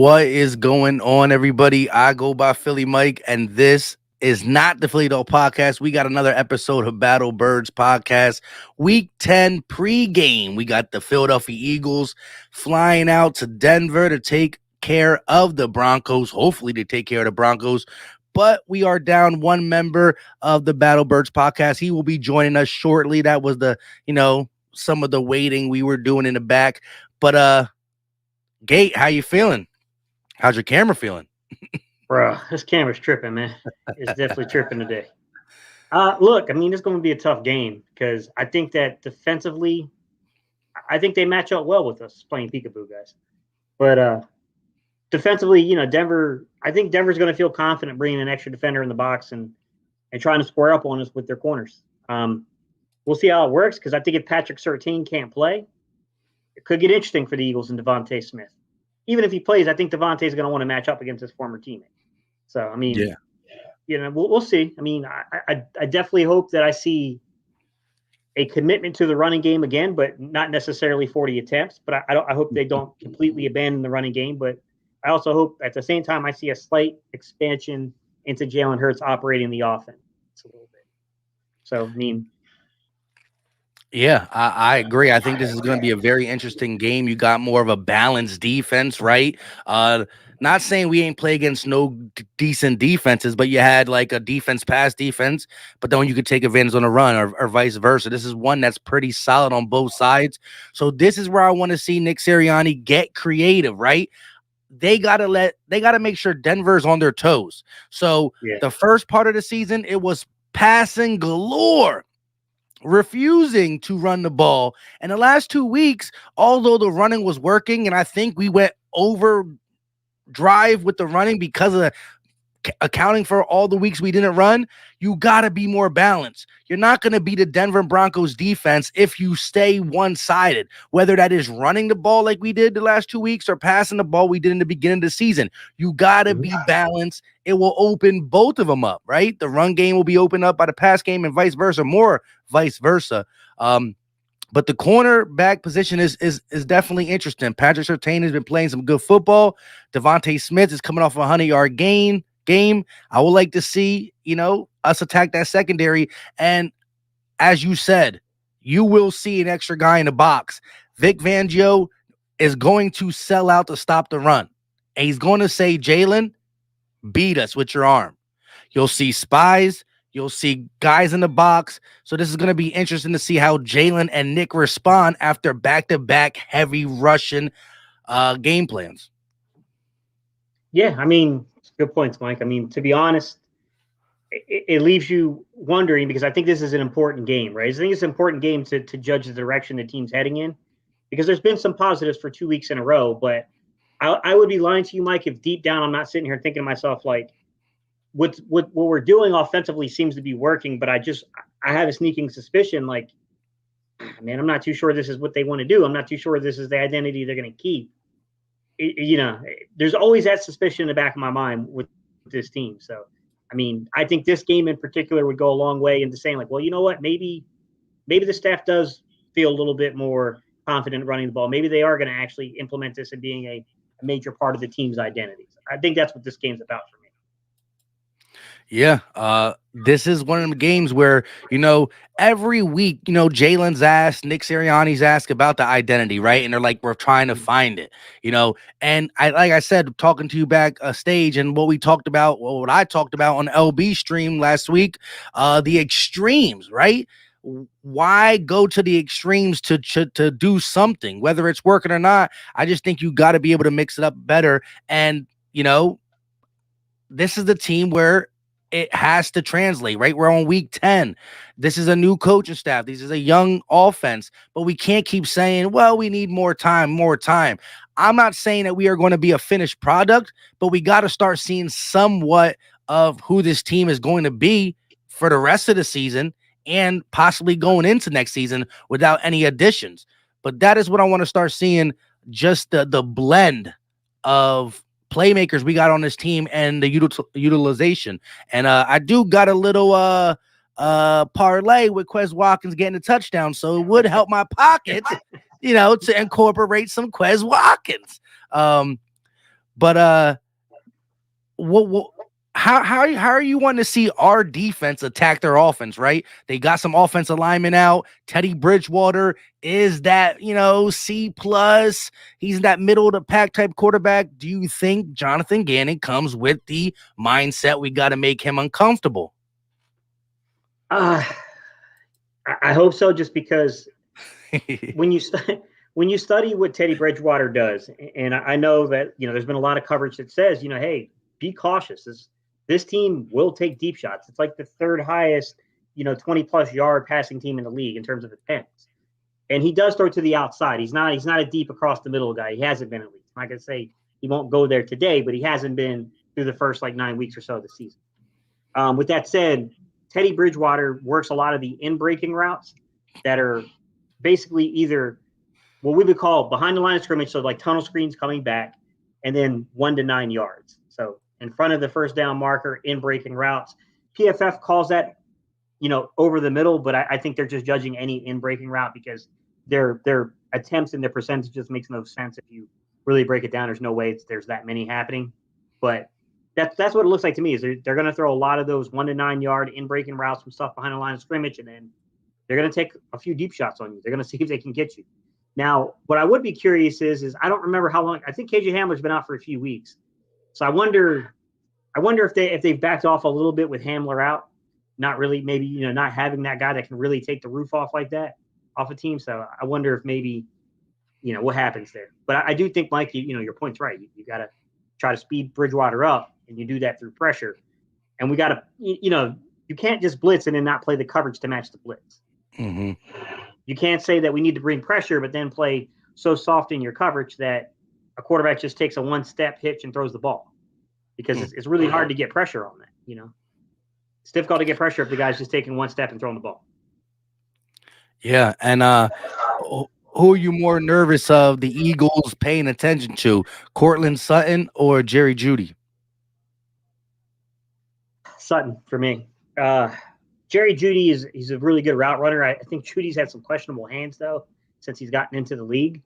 What is going on, everybody? I go by Philly Mike, and this is not the Philly Dog Podcast. We got another episode of Battle Birds Podcast, Week 10 pregame. We got the Philadelphia Eagles flying out to Denver to take care of the Broncos. Hopefully, to take care of the Broncos. But we are down one member of the Battle Birds Podcast. He will be joining us shortly. That was some of the waiting we were doing in the back. But Gate, how you feeling? How's your camera feeling? Bro, this camera's tripping, man. It's definitely tripping today. Look, I mean, it's going to be a tough game because I think that defensively, I think they match up well with us playing peekaboo, guys. But defensively, Denver, I think Denver's going to feel confident bringing an extra defender in the box and trying to square up on us with their corners. We'll see how it works because I think if Patrick Surtain can't play, it could get interesting for the Eagles and Devontae Smith. Even if he plays, I think Devontae is going to want to match up against his former teammate. So, I mean, we'll see. I mean, I definitely hope that I see a commitment to the running game again, but not necessarily 40 attempts. But I hope they don't completely abandon the running game. But I also hope at the same time I see a slight expansion into Jalen Hurts operating the offense a little bit. So, I mean, yeah, I agree. I think this is going to be a very interesting game. You got more of a balanced defense, right? Not saying we ain't play against no decent defenses, but you had like a defense pass defense, but then you could take advantage on a run or vice versa. This is one that's pretty solid on both sides. So this is where I want to see Nick Sirianni get creative, right? They gotta make sure Denver's on their toes. So The first part of the season, it was passing galore, refusing to run the ball. And the last 2 weeks, although the running was working, and I think we went over drive with the running because of accounting for all the weeks we didn't run, you got to be more balanced. You're not going to beat the Denver Broncos defense if you stay one-sided, whether that is running the ball like we did the last 2 weeks or passing the ball we did in the beginning of the season. You got to be balanced. It will open both of them up, right? The run game will be opened up by the pass game and vice versa, more vice versa. But the cornerback position is definitely interesting. Patrick Surtain has been playing some good football. Devontae Smith is coming off a 100-yard game. I would like to see, us attack that secondary. And as you said, you will see an extra guy in the box. Vic Fangio is going to sell out to stop the run. And he's going to say, Jalen, beat us with your arm. You'll see spies. You'll see guys in the box. So this is going to be interesting to see how Jalen and Nick respond after back-to-back heavy Russian game plans. Yeah, I mean, good points, Mike. I mean, to be honest, it leaves you wondering because I think this is an important game, right? I think it's an important game to judge the direction the team's heading in because there's been some positives for 2 weeks in a row, but I would be lying to you, Mike, if deep down I'm not sitting here thinking to myself like, what we're doing offensively seems to be working, but I have a sneaking suspicion like, man, I'm not too sure this is what they want to do. I'm not too sure this is the identity they're going to keep. There's always that suspicion in the back of my mind with this team. So, I mean, I think this game in particular would go a long way into saying like, well, you know what, maybe the staff does feel a little bit more confident running the ball. Maybe they are going to actually implement this and being a major part of the team's identity. I think that's what this game's about for me. Yeah, this is one of them games where, every week, Jalen's asked, Nick Sirianni's asked about the identity, right? And they're like, we're trying to find it, And like I said, talking to you back stage and what I talked about on LB stream last week, the extremes, right? Why go to the extremes to do something, whether it's working or not? I just think you got to be able to mix it up better. And, this is the team where it has to translate, right? We're on week 10. This is a new coaching staff. This is a young offense, but we can't keep saying, well, we need more time. I'm not saying that we are going to be a finished product, but we got to start seeing somewhat of who this team is going to be for the rest of the season and possibly going into next season without any additions. But that is what I want to start seeing, just the blend of playmakers we got on this team and the utilization. And I do got a little parlay with Quez Watkins getting a touchdown, so it would help my pockets, to incorporate some Quez Watkins. But what how are you wanting to see our defense attack their offense, right? They got some offensive linemen out. Teddy Bridgewater is that, C plus. He's that middle of the pack type quarterback. Do you think Jonathan Gannon comes with the mindset we got to make him uncomfortable? Uh, I hope so, just because when you when you study what Teddy Bridgewater does, and I know that there's been a lot of coverage that says hey, be cautious. This team will take deep shots. It's like the third highest 20+ yard passing team in the league in terms of attempts, and he does throw to the outside. He's not a deep across the middle guy. He hasn't been at least. I'm not gonna say he won't go there today, but he hasn't been through the first like 9 weeks or so of the season. With that said, Teddy Bridgewater works a lot of the in breaking routes that are basically either what we would call behind the line of scrimmage, so like tunnel screens coming back, and then 1 to 9 yards. So in front of the first down marker, in breaking routes. PFF calls that over the middle, but I think they're just judging any in breaking route because their attempts and their percentage just makes no sense if you really break it down. There's no way there's that many happening, but that's what it looks like to me. Is they're going to throw a lot of those 1 to 9 yard in breaking routes from stuff behind the line of scrimmage, and then they're going to take a few deep shots on you. They're going to see if they can get you. Now, what I would be curious is I don't remember how long. I think KJ Hamler's been out for a few weeks, so I wonder if they've backed off a little bit with Hamler out, not really, maybe not having that guy that can really take the roof off like that off a team. So I wonder if maybe what happens there. But I do think, Mike, your point's right. You got to try to speed Bridgewater up, and you do that through pressure. And we got to you can't just blitz and then not play the coverage to match the blitz. Mm-hmm. You can't say that we need to bring pressure, but then play so soft in your coverage that a quarterback just takes a one-step hitch and throws the ball, because it's really hard to get pressure on that. It's difficult to get pressure if the guy's just taking one step and throwing the ball. Yeah, and who are you more nervous of the Eagles paying attention to, Cortland Sutton or Jerry Jeudy? Sutton for me. Jerry Jeudy he's a really good route runner. I think Judy's had some questionable hands though since he's gotten into the league.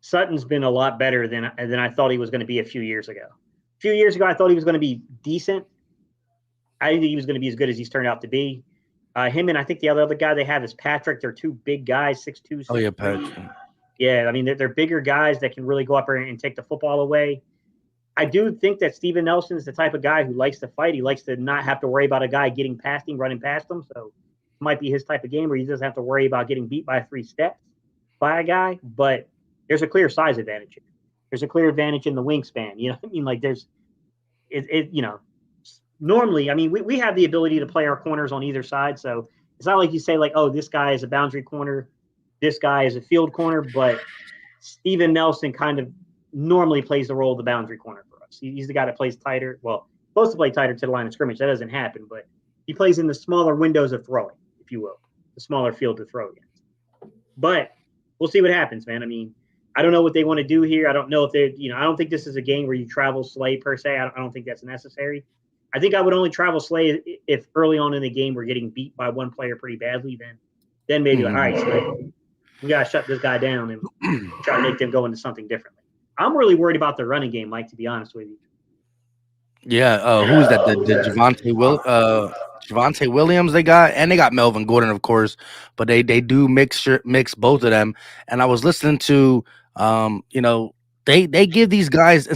Sutton's been a lot better than I thought he was going to be a few years ago. A few years ago, I thought he was going to be decent. I didn't think he was going to be as good as he's turned out to be. Him and I think the other guy they have is Patrick. They're two big guys, 6'2", 6'3". Oh yeah, Patrick. Yeah, I mean they're bigger guys that can really go up there and take the football away. I do think that Steven Nelson is the type of guy who likes to fight. He likes to not have to worry about a guy getting past him, running past him. So it might be his type of game where he doesn't have to worry about getting beat by 3 steps by a guy. But there's a clear size advantage here. There's a clear advantage in the wingspan. You know what I mean? Like normally, I mean, we have the ability to play our corners on either side. So it's not like you say like, oh, this guy is a boundary corner, this guy is a field corner, but Steven Nelson kind of normally plays the role of the boundary corner for us. He's the guy that plays tighter. Well, supposed to play tighter to the line of scrimmage. That doesn't happen, but he plays in the smaller windows of throwing, if you will, the smaller field to throw against. But we'll see what happens, man. I mean, I don't know what they want to do here. I don't know if they, I don't think this is a game where you travel Slay per se. I don't think that's necessary. I think I would only travel Slay if early on in the game we're getting beat by one player pretty badly. Then maybe all right, Slay, we gotta shut this guy down and try to make them go into something differently. I'm really worried about the running game, Mike, to be honest with you. Yeah, who's that? The Javonte Williams they got, and they got Melvin Gordon, of course, but they do mix both of them. And I was listening to they give these guys,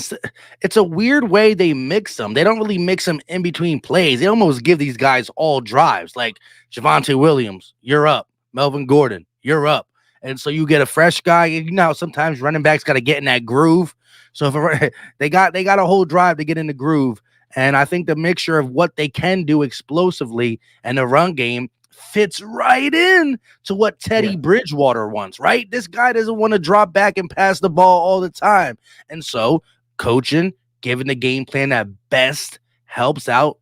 it's a weird way they mix them. They don't really mix them in between plays. They almost give these guys all drives. Like Javonte Williams, you're up. Melvin Gordon, you're up. And so you get a fresh guy. And sometimes running backs got to get in that groove. So if they got a whole drive to get in the groove. And I think the mixture of what they can do explosively and the run game fits right in to what Teddy Bridgewater wants, right? This guy doesn't want to drop back and pass the ball all the time. And so coaching, giving the game plan that best helps out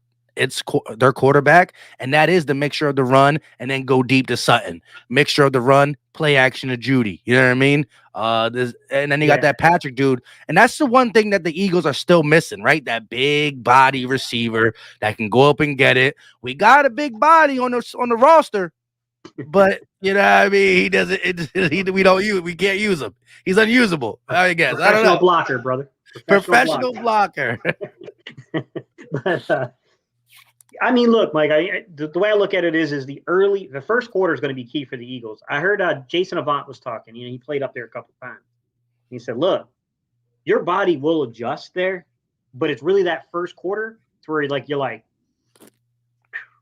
their quarterback, and that is the mixture of the run and then go deep to Sutton. Mixture of the run, play action to Jeudy. You know what I mean? And then you got that Patrick dude, and that's the one thing that the Eagles are still missing, right? That big body receiver that can go up and get it. We got a big body on the roster, but you know what I mean, he doesn't. We don't use. We can't use him. He's unusable. I guess I don't Professional know. blocker, brother. Professional Professional blocker. blocker. But I mean, look, Mike. The way I look at it is the first quarter is going to be key for the Eagles. I heard Jason Avant was talking. He played up there a couple times. He said, "Look, your body will adjust there, but it's really that first quarter to where you're like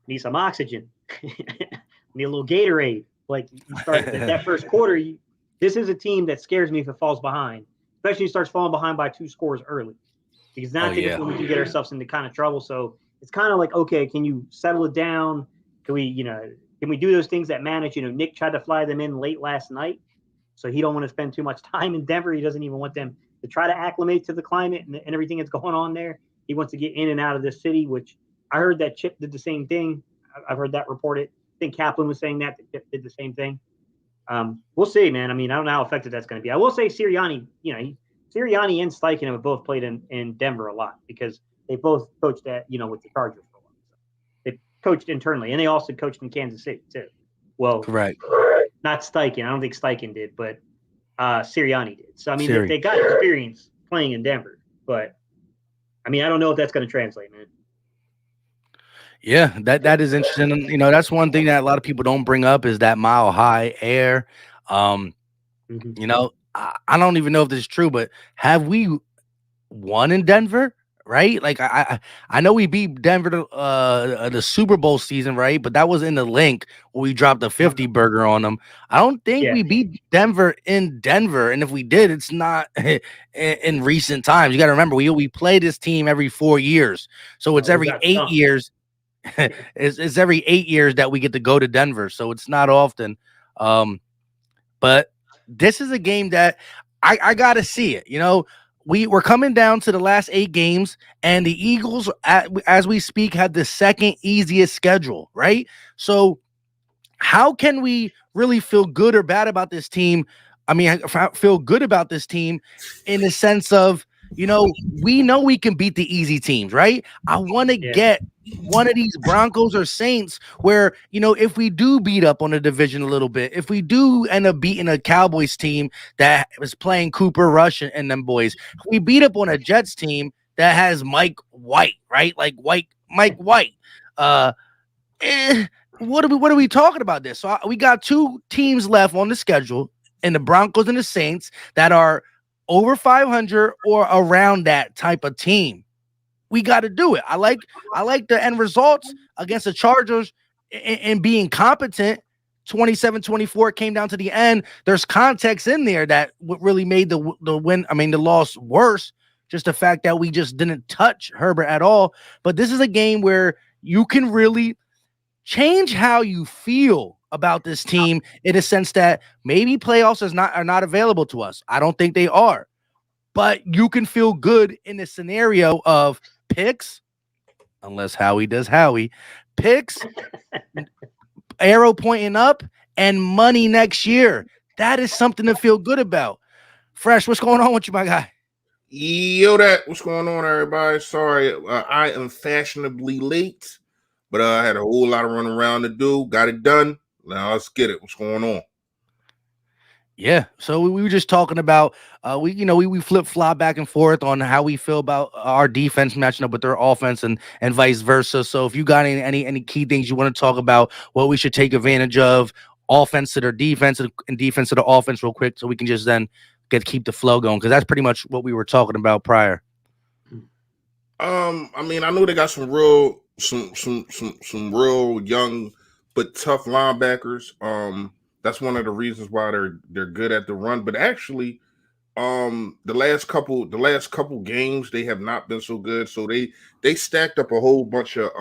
need some oxygen, need a little Gatorade. Like you start that first quarter. This is a team that scares me if it falls behind, especially if it starts falling behind by 2 scores early, because now Oh I think it's yeah. when we can get ourselves into kind of trouble. So it's kind of like, okay, can you settle it down? Can we, can we do those things that manage? Nick tried to fly them in late last night, so he don't want to spend too much time in Denver. He doesn't even want them to try to acclimate to the climate and everything that's going on there. He wants to get in and out of this city, which I heard that Chip did the same thing. I've heard that reported. I think Kaplan was saying that Chip did the same thing. We'll see, man. I mean, I don't know how effective that's going to be. I will say Sirianni, Sirianni and Steichen have both played in Denver a lot because they both coached with the Chargers for a while. So they coached internally, and they also coached in Kansas City too. Well, Correct. not Steichen. I don't think Steichen did, but Sirianni did. So I mean, Siri. they got experience playing in Denver, but I mean, I don't know if that's going to translate, man. Yeah, that is interesting. And, that's one thing that a lot of people don't bring up is that mile high air. Um, Mm-hmm. I don't even know if this is true, but have we won in Denver? Right? Like I know we beat Denver the Super Bowl season, right? But that was in the link where we dropped a 50 burger on them. I don't think Yeah. we beat Denver in Denver, and if we did, it's not in recent times. You got to remember we play this team every 4 years, so it's We every got 8 years. It's every 8 years that we get to go to Denver, so it's not often. But this is a game that I gotta see it. We're coming down to the last 8 games, and the Eagles, as we speak, have the second easiest schedule, right? So how can we really feel good or bad about this team? I mean, feel good about this team in the sense of, we know we can beat the easy teams, right? I want to get one of these Broncos or Saints where, if we do beat up on the division a little bit, if we do end up beating a Cowboys team that was playing Cooper Rush and them boys, we beat up on a Jets team that has Mike White, right? Like Mike White. What are we talking about this? So we got 2 teams left on the schedule, and the Broncos and the Saints that are over 500 or around that type of team. We got to do it. I like the end results against the Chargers and being competent. 27-24 came down to the end. There's context in there that really made the win. I mean, the loss worse. Just the fact that we just didn't touch Herbert at all. But this is a game where you can really change how you feel about this team in a sense that maybe playoffs are not available to us. I don't think they are, but you can feel good in the scenario of picks, unless Howie does Howie, picks, arrow pointing up, and money next year. That is something to feel good about. Fresh, what's going on with you, my guy? Yo, what's going on, everybody? Sorry, I am fashionably late, but I had a whole lot of running around to do. Got it done. Now let's get it. What's going on? Yeah, so we were just talking about we flip flop back and forth on how we feel about our defense matching up with their offense and vice versa. So if you got any key things you want to talk about, what we should take advantage of, offense to their defense and defense to the offense, real quick, so we can just then keep the flow going, because that's pretty much what we were talking about prior. I mean, I know they got some real young but tough linebackers. That's one of the reasons why they're good at the run. But actually, the last couple games they have not been so good. So they stacked up a whole bunch of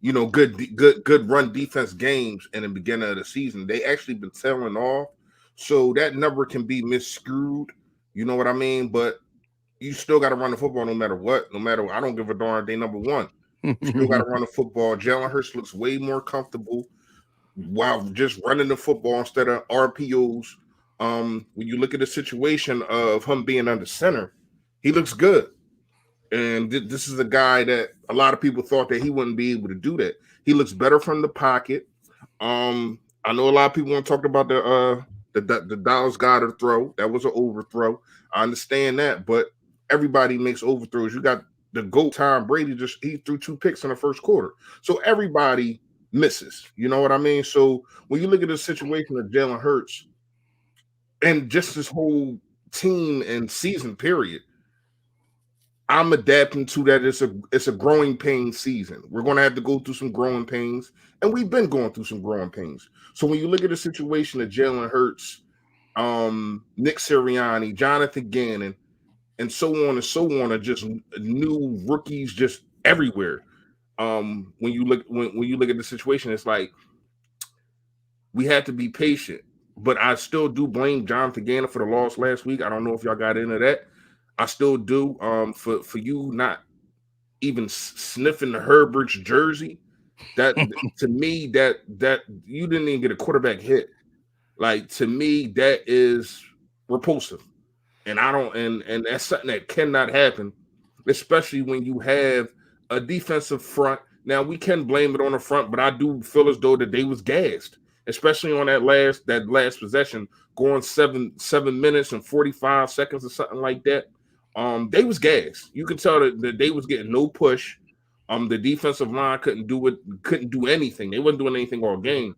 good run defense games in the beginning of the season. They actually been tailing off, so that number can be miscued. You know what I mean? But you still got to run the football no matter what. No matter, I don't give a darn. They number one. You still got to run the football. Jalen Hurts looks way more comfortable while just running the football instead of RPOs. When you look at the situation of him being under center, he looks good. And this is a guy that a lot of people thought that he wouldn't be able to do that. He looks better from the pocket. I know a lot of people want to talk about the Dallas Goddard throw. That was an overthrow. I understand that, but everybody makes overthrows. You got the GOAT Tom Brady, just he threw 2 picks in the first quarter. So everybody misses. You know what I mean? So when you look at the situation of Jalen Hurts and just this whole team and season period, I'm adapting to that. It's a growing pain season. We're going to have to go through some growing pains, and we've been going through some growing pains. So when you look at the situation of Jalen Hurts, Nick Sirianni, Jonathan Gannon, and so on and so on, are just new rookies just everywhere. When you look at the situation, it's like we had to be patient. But I still do blame Jonathan Gannon for the loss last week. I don't know if y'all got into that. I still do. For you not even sniffing the Herbert's jersey, that to me that you didn't even get a quarterback hit. Like, to me, that is repulsive, and I don't and that's something that cannot happen, especially when you have a defensive front. Now we can blame it on the front, but I do feel as though that they was gassed, especially on that last possession, going 7 minutes and 45 seconds or something like that. They was gassed. You could tell that they was getting no push. The defensive line couldn't do anything. They wasn't doing anything all game.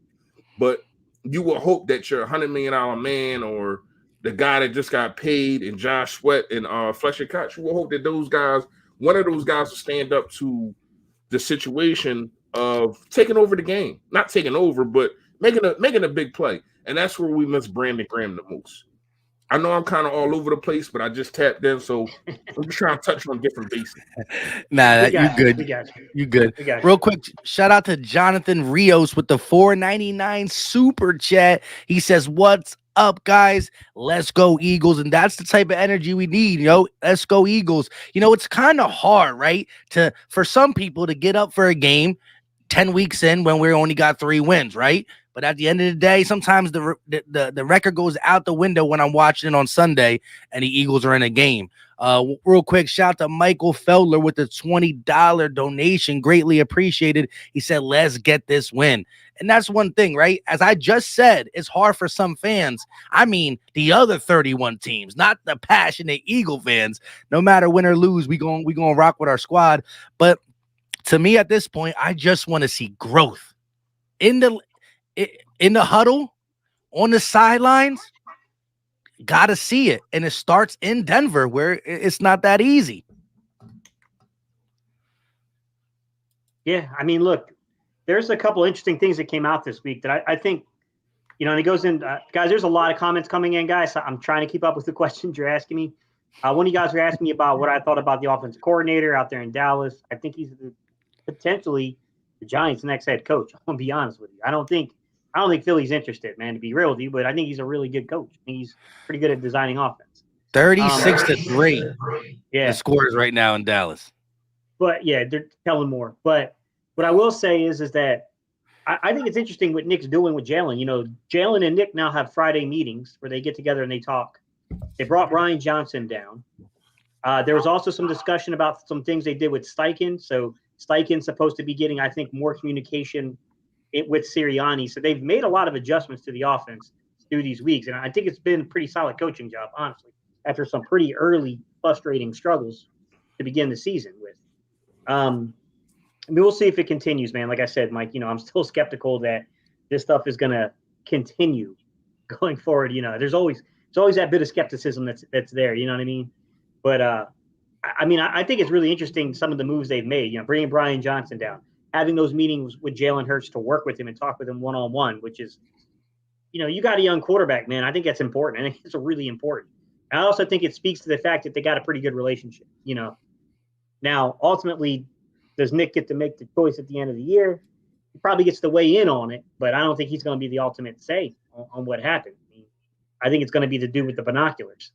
But you will hope that your $100 million man or the guy that just got paid and Josh Sweat and Fletcher Cox, you will hope that one of those guys will stand up to the situation of taking over the game. Not taking over, but making a big play. And that's where we miss Brandon Graham the most. I know I'm kind of all over the place, but I just tapped in, so I'm just trying to touch on different bases. Nah, you good. We got you. You good. We got Real you. quick, shout out to Jonathan Rios with the $4.99 super chat. He says, "What's up, guys? Let's go Eagles." And that's the type of energy we need, Let's go Eagles. It's kind of hard, right? For some people to get up for a game 10 weeks in when we only got 3 wins, right? But at the end of the day, sometimes the record goes out the window when I'm watching it on Sunday and the Eagles are in a game. Real quick, shout out to Michael Felder with the $20 donation. Greatly appreciated. He said, "Let's get this win." And that's one thing, right? As I just said, it's hard for some fans. I mean, the other 31 teams, not the passionate Eagle fans. No matter win or lose, we gonna rock with our squad. But to me, at this point, I just want to see growth in the huddle, on the sidelines. Gotta see it, and it starts in Denver, where it's not that easy. Yeah, I mean, look, there's a couple interesting things that came out this week that I think, and it goes in, guys. There's a lot of comments coming in, guys. So I'm trying to keep up with the questions you're asking me. One of you guys were asking me about what I thought about the offensive coordinator out there in Dallas. I think he's potentially the Giants' next head coach. I'm gonna be honest with you. I don't think Philly's interested, man, to be real with you, but I think he's a really good coach. He's pretty good at designing offense. 36-3. Yeah. The scores right now in Dallas. But yeah, they're telling more. But what I will say is that I think it's interesting what Nick's doing with Jalen. Jalen and Nick now have Friday meetings where they get together and they talk. They brought Brian Johnson down. There was also some discussion about some things they did with Steichen. So Steichen's supposed to be getting, I think, more communication with Sirianni. So they've made a lot of adjustments to the offense through these weeks. And I think it's been a pretty solid coaching job, honestly, after some pretty early frustrating struggles to begin the season with. We'll see if it continues, man. Like I said, Mike, I'm still skeptical that this stuff is going to continue going forward. There's always that bit of skepticism that's there. You know what I mean? But I think it's really interesting some of the moves they've made. Bringing Brian Johnson down, having those meetings with Jalen Hurts to work with him and talk with him one-on-one, which is, you got a young quarterback, man. I think that's important. I think it's really important. I also think it speaks to the fact that they got a pretty good relationship. Now, ultimately, does Nick get to make the choice at the end of the year? He probably gets to weigh in on it, but I don't think he's going to be the ultimate say on what happened. I think it's going to be the dude with the binoculars.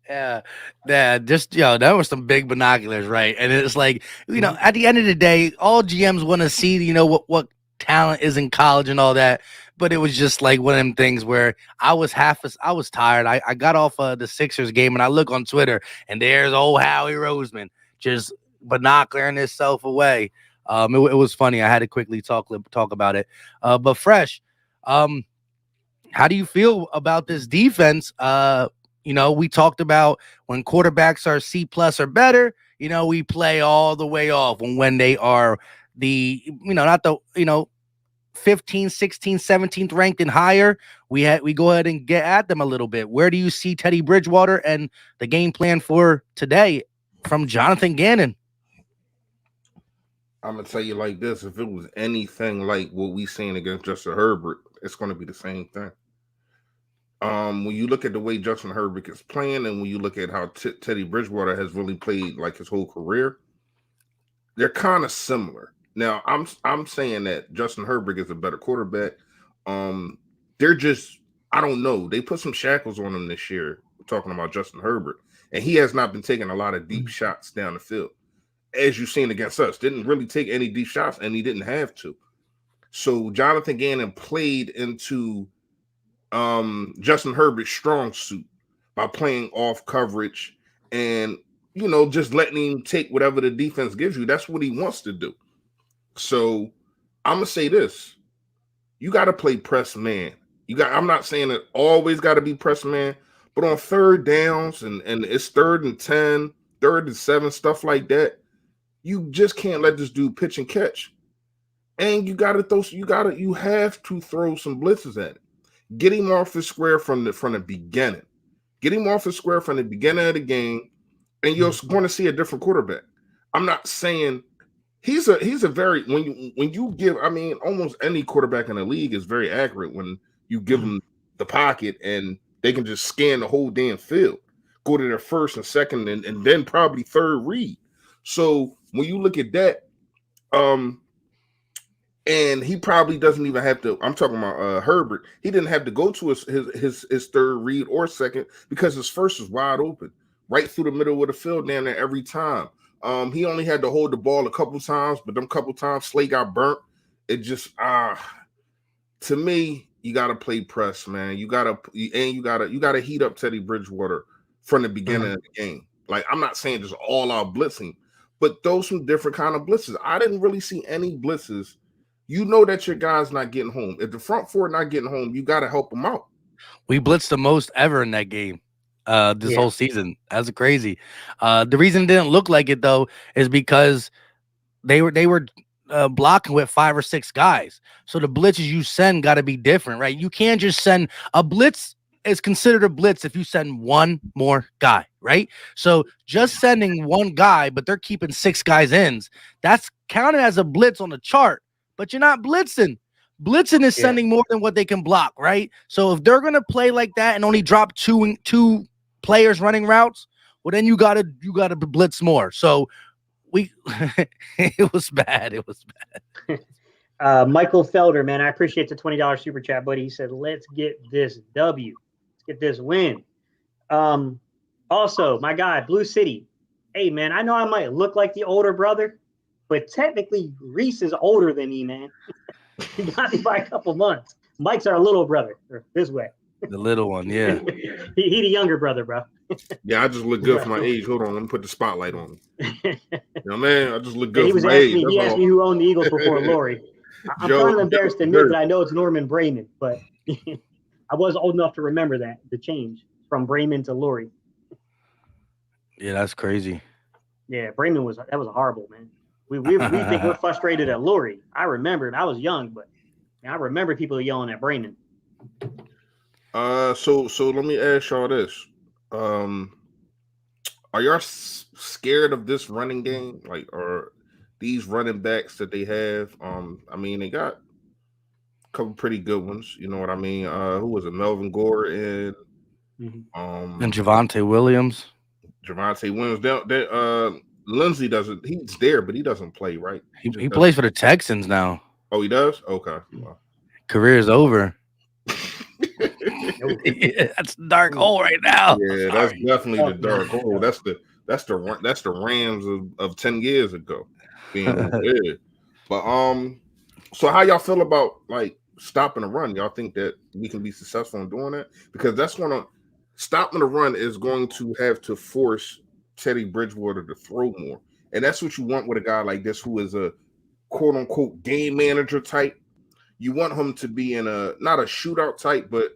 Yeah, just that was some big binoculars, right? And it's like, at the end of the day, all GMs want to see, what talent is in college and all that. But it was just like one of them things where I was tired. I got off the Sixers game and I look on Twitter and there's old Howie Roseman just binocularing himself away. It was funny. I had to quickly talk about it. But Fresh, um, how do you feel about this defense? We talked about when quarterbacks are C+ or better, we play all the way off. When they are not the, 15th, 16th, 17th ranked and higher, we go ahead and get at them a little bit. Where do you see Teddy Bridgewater and the game plan for today from Jonathan Gannon? I'm gonna tell you like this: if it was anything like what we seen against Justin Herbert, it's gonna be the same thing. When you look at the way Justin Herbert is playing, and when you look at how Teddy Bridgewater has really played like his whole career, they're kind of similar. Now, I'm saying that Justin Herbert is a better quarterback. They're just, I don't know. They put some shackles on him this year. We're talking about Justin Herbert, and he has not been taking a lot of deep shots down the field, as you've seen against us. Didn't really take any deep shots, and he didn't have to. So Jonathan Gannon played into Justin Herbert's strong suit by playing off coverage and just letting him take whatever the defense gives you. That's what he wants to do. So I'm gonna say this: you got to play press man. I'm not saying it always got to be press man, but on third downs and it's 3rd and 10, 3rd and 7, stuff like that, you just can't let this dude pitch and catch. And you have to throw some blitzes at it. Get him off the square from the beginning. Get him off the square from the beginning of the game, and you're going to see a different quarterback. I'm not saying he's a very when you give, I mean, almost any quarterback in the league is very accurate when you give them the pocket and they can just scan the whole damn field, go to their first and second and then probably third read. So when you look at that, and he probably doesn't even have to. I'm talking about Herbert. He didn't have to go to his third read or second because his first was wide open, right through the middle of the field down there every time. He only had to hold the ball a couple times, but them couple times Slay got burnt. It just to me, you gotta play press, man. You gotta heat up Teddy Bridgewater from the beginning of the game. Like, I'm not saying just all out blitzing, but throw some different kind of blitzes. I didn't really see any blitzes. You know that your guy's not getting home. If the front four not getting home, you got to help them out. We blitzed the most ever in that game this whole season. That's crazy. The reason it didn't look like it, though, is because they were blocking with 5 or 6 guys. So the blitzes you send got to be different, right? You can't just send a blitz. Is considered a blitz if you send one more guy, right? So just sending one guy, but they're keeping 6 guys in, that's counted as a blitz on the chart. But you're not blitzing. Blitzing is sending more than what they can block, right? So if they're gonna play like that and only drop two players running routes, well, then you gotta blitz more. So it was bad. It was bad. Michael Felder, man, I appreciate the $20 super chat, buddy. He said, "Let's get this W. Let's get this win." Also, my guy, Blue City. Hey, man, I know I might look like the older brother, but technically, Reese is older than me, man. He got me by a couple months. Mike's our little brother, this way. The little one, yeah. he the younger brother, bro. Yeah, I just look good for my age. Hold on, let me put the spotlight on him. You know, man, I just look good for my age. He asked me who owned the Eagles before Lori. I'm kind of embarrassed to admit that I know it's Norman Brayman, but I was old enough to remember the change from Brayman to Lori. Yeah, that's crazy. Yeah, Brayman was horrible, man. We think we're frustrated at Lori. I remember I was young, but I remember people yelling at Brayman. So let me ask y'all this: are y'all scared of this running game? Like, are these running backs that they have? I mean, they got a couple pretty good ones. You know what I mean? Who was it? Melvin Gore and and Javonte Williams. Lindsey doesn't. He's there, but he doesn't play, right? He plays for the Texans now. Oh, he does. Okay, well. Career is over. Yeah, that's the dark hole right now. Yeah, that's definitely the dark hole. That's the Rams of 10 years ago. Being weird. But so how y'all feel about like stopping the run? Y'all think that we can be successful in doing that? Because that's gonna stopping the run is going to have to force Teddy Bridgewater to throw more. And that's what you want with a guy like this who is a quote unquote game manager type. You want him to be in a not a shootout type, but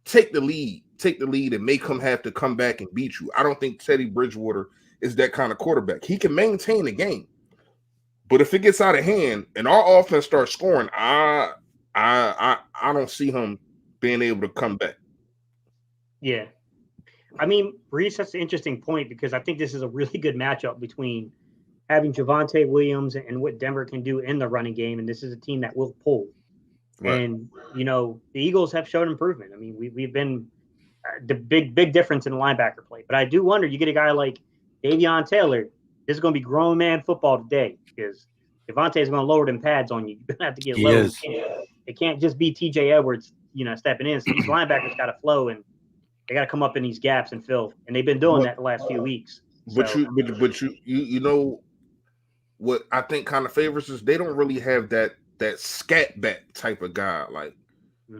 take the lead and make him have to come back and beat you. I don't think Teddy Bridgewater is that kind of quarterback. He can maintain the game, but if it gets out of hand and our offense starts scoring, I don't see him being able to come back. Yeah. I mean, Reese, that's an interesting point because I think this is a really good matchup between having Javonte Williams and what Denver can do in the running game. And this is a team that will pull. Right. And, the Eagles have shown improvement. I mean, we've been the big difference in the linebacker play. But I do wonder, you get a guy like Davion Taylor, this is going to be grown man football today because Javonte is going to lower them pads on you. You're going to have to get low. It can't just be TJ Edwards, stepping in. So these linebackers got to flow and they got to come up in these gaps and fill. And they've been doing that the last few weeks. But you know what I think kind of favors is they don't really have that scat back type of guy like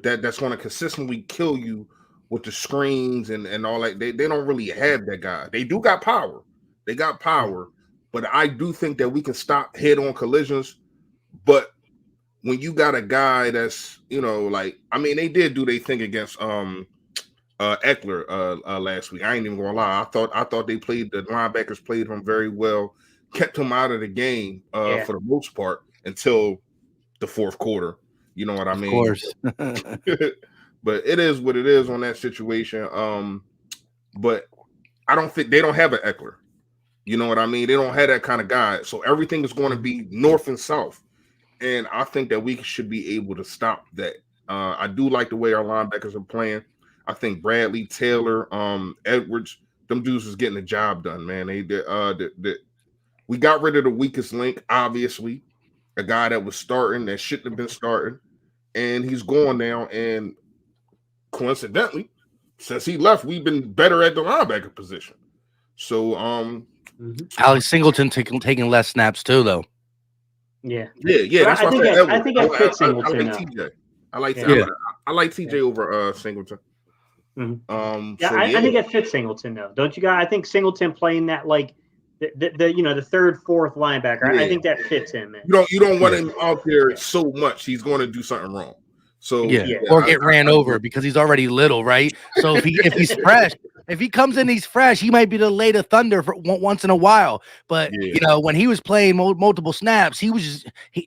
that's going to consistently kill you with the screens and all that. They don't really have that guy. They do got power. They got power, but I do think that we can stop head-on collisions. But when you got a guy that's, they did do their thing against Eckler last week. I ain't even gonna lie. I thought the linebackers played him very well, kept him out of the game for the most part until the fourth quarter. You know what I mean? Of course. But it is what it is on that situation. But I don't think they don't have an Eckler. You know what I mean? They don't have that kind of guy. So everything is going to be north and south. And I think that we should be able to stop that. I do like the way our linebackers are playing. I think Bradley, Taylor, Edwards, them dudes is getting the job done, man. We got rid of the weakest link, obviously. A guy that was starting that shouldn't have been starting. And he's going now. And coincidentally, since he left, we've been better at the linebacker position. So Alex Singleton taking less snaps too, though. Yeah. That's I think that fits Singleton. I like TJ. I like TJ over Singleton. Mm-hmm. I think that fits Singleton though, don't you guys? I think Singleton playing that like the third, fourth linebacker. I think that fits him. Man. You don't want him out there so much. He's going to do something wrong. So or get ran over because he's already little, right? So if he's fresh, if he comes in, he's fresh. He might be the later thunder for once in a while. But when he was playing multiple snaps,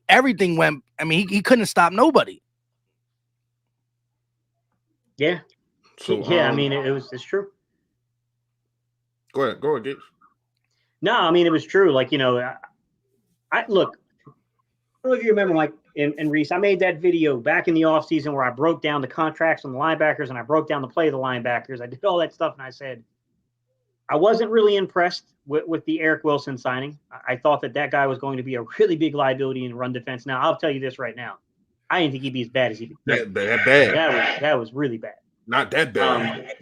everything went. I mean, he couldn't stop nobody. Yeah. So it's true. Go ahead, Gabe. No, I mean it was true. Like I look. I don't know if you remember, like in Reese, I made that video back in the offseason where I broke down the contracts on the linebackers and I broke down the play of the linebackers. I did all that stuff and I said I wasn't really impressed with the Eric Wilson signing. I thought that guy was going to be a really big liability in run defense. Now I'll tell you this right now, I didn't think he'd be as bad as he did. That was really bad. Not that bad.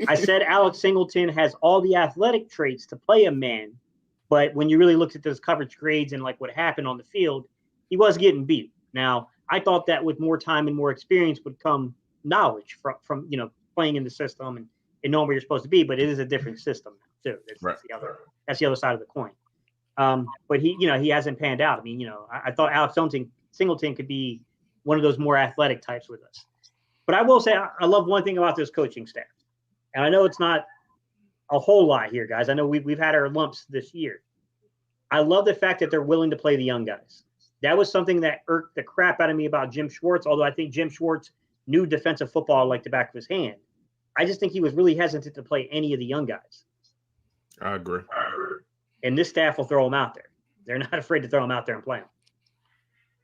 I said Alex Singleton has all the athletic traits to play a man, but when you really looked at those coverage grades and like what happened on the field, he was getting beat. Now, I thought that with more time and more experience would come knowledge from playing in the system and knowing where you're supposed to be, but it is a different system now too. That's the other side of the coin. But he hasn't panned out. I mean, I thought Alex Singleton could be one of those more athletic types with us. But I will say I love one thing about this coaching staff. And I know it's not a whole lot here, guys. I know we've had our lumps this year. I love the fact that they're willing to play the young guys. That was something that irked the crap out of me about Jim Schwartz, although I think Jim Schwartz knew defensive football like the back of his hand. I just think he was really hesitant to play any of the young guys. I agree. And this staff will throw them out there. They're not afraid to throw them out there and play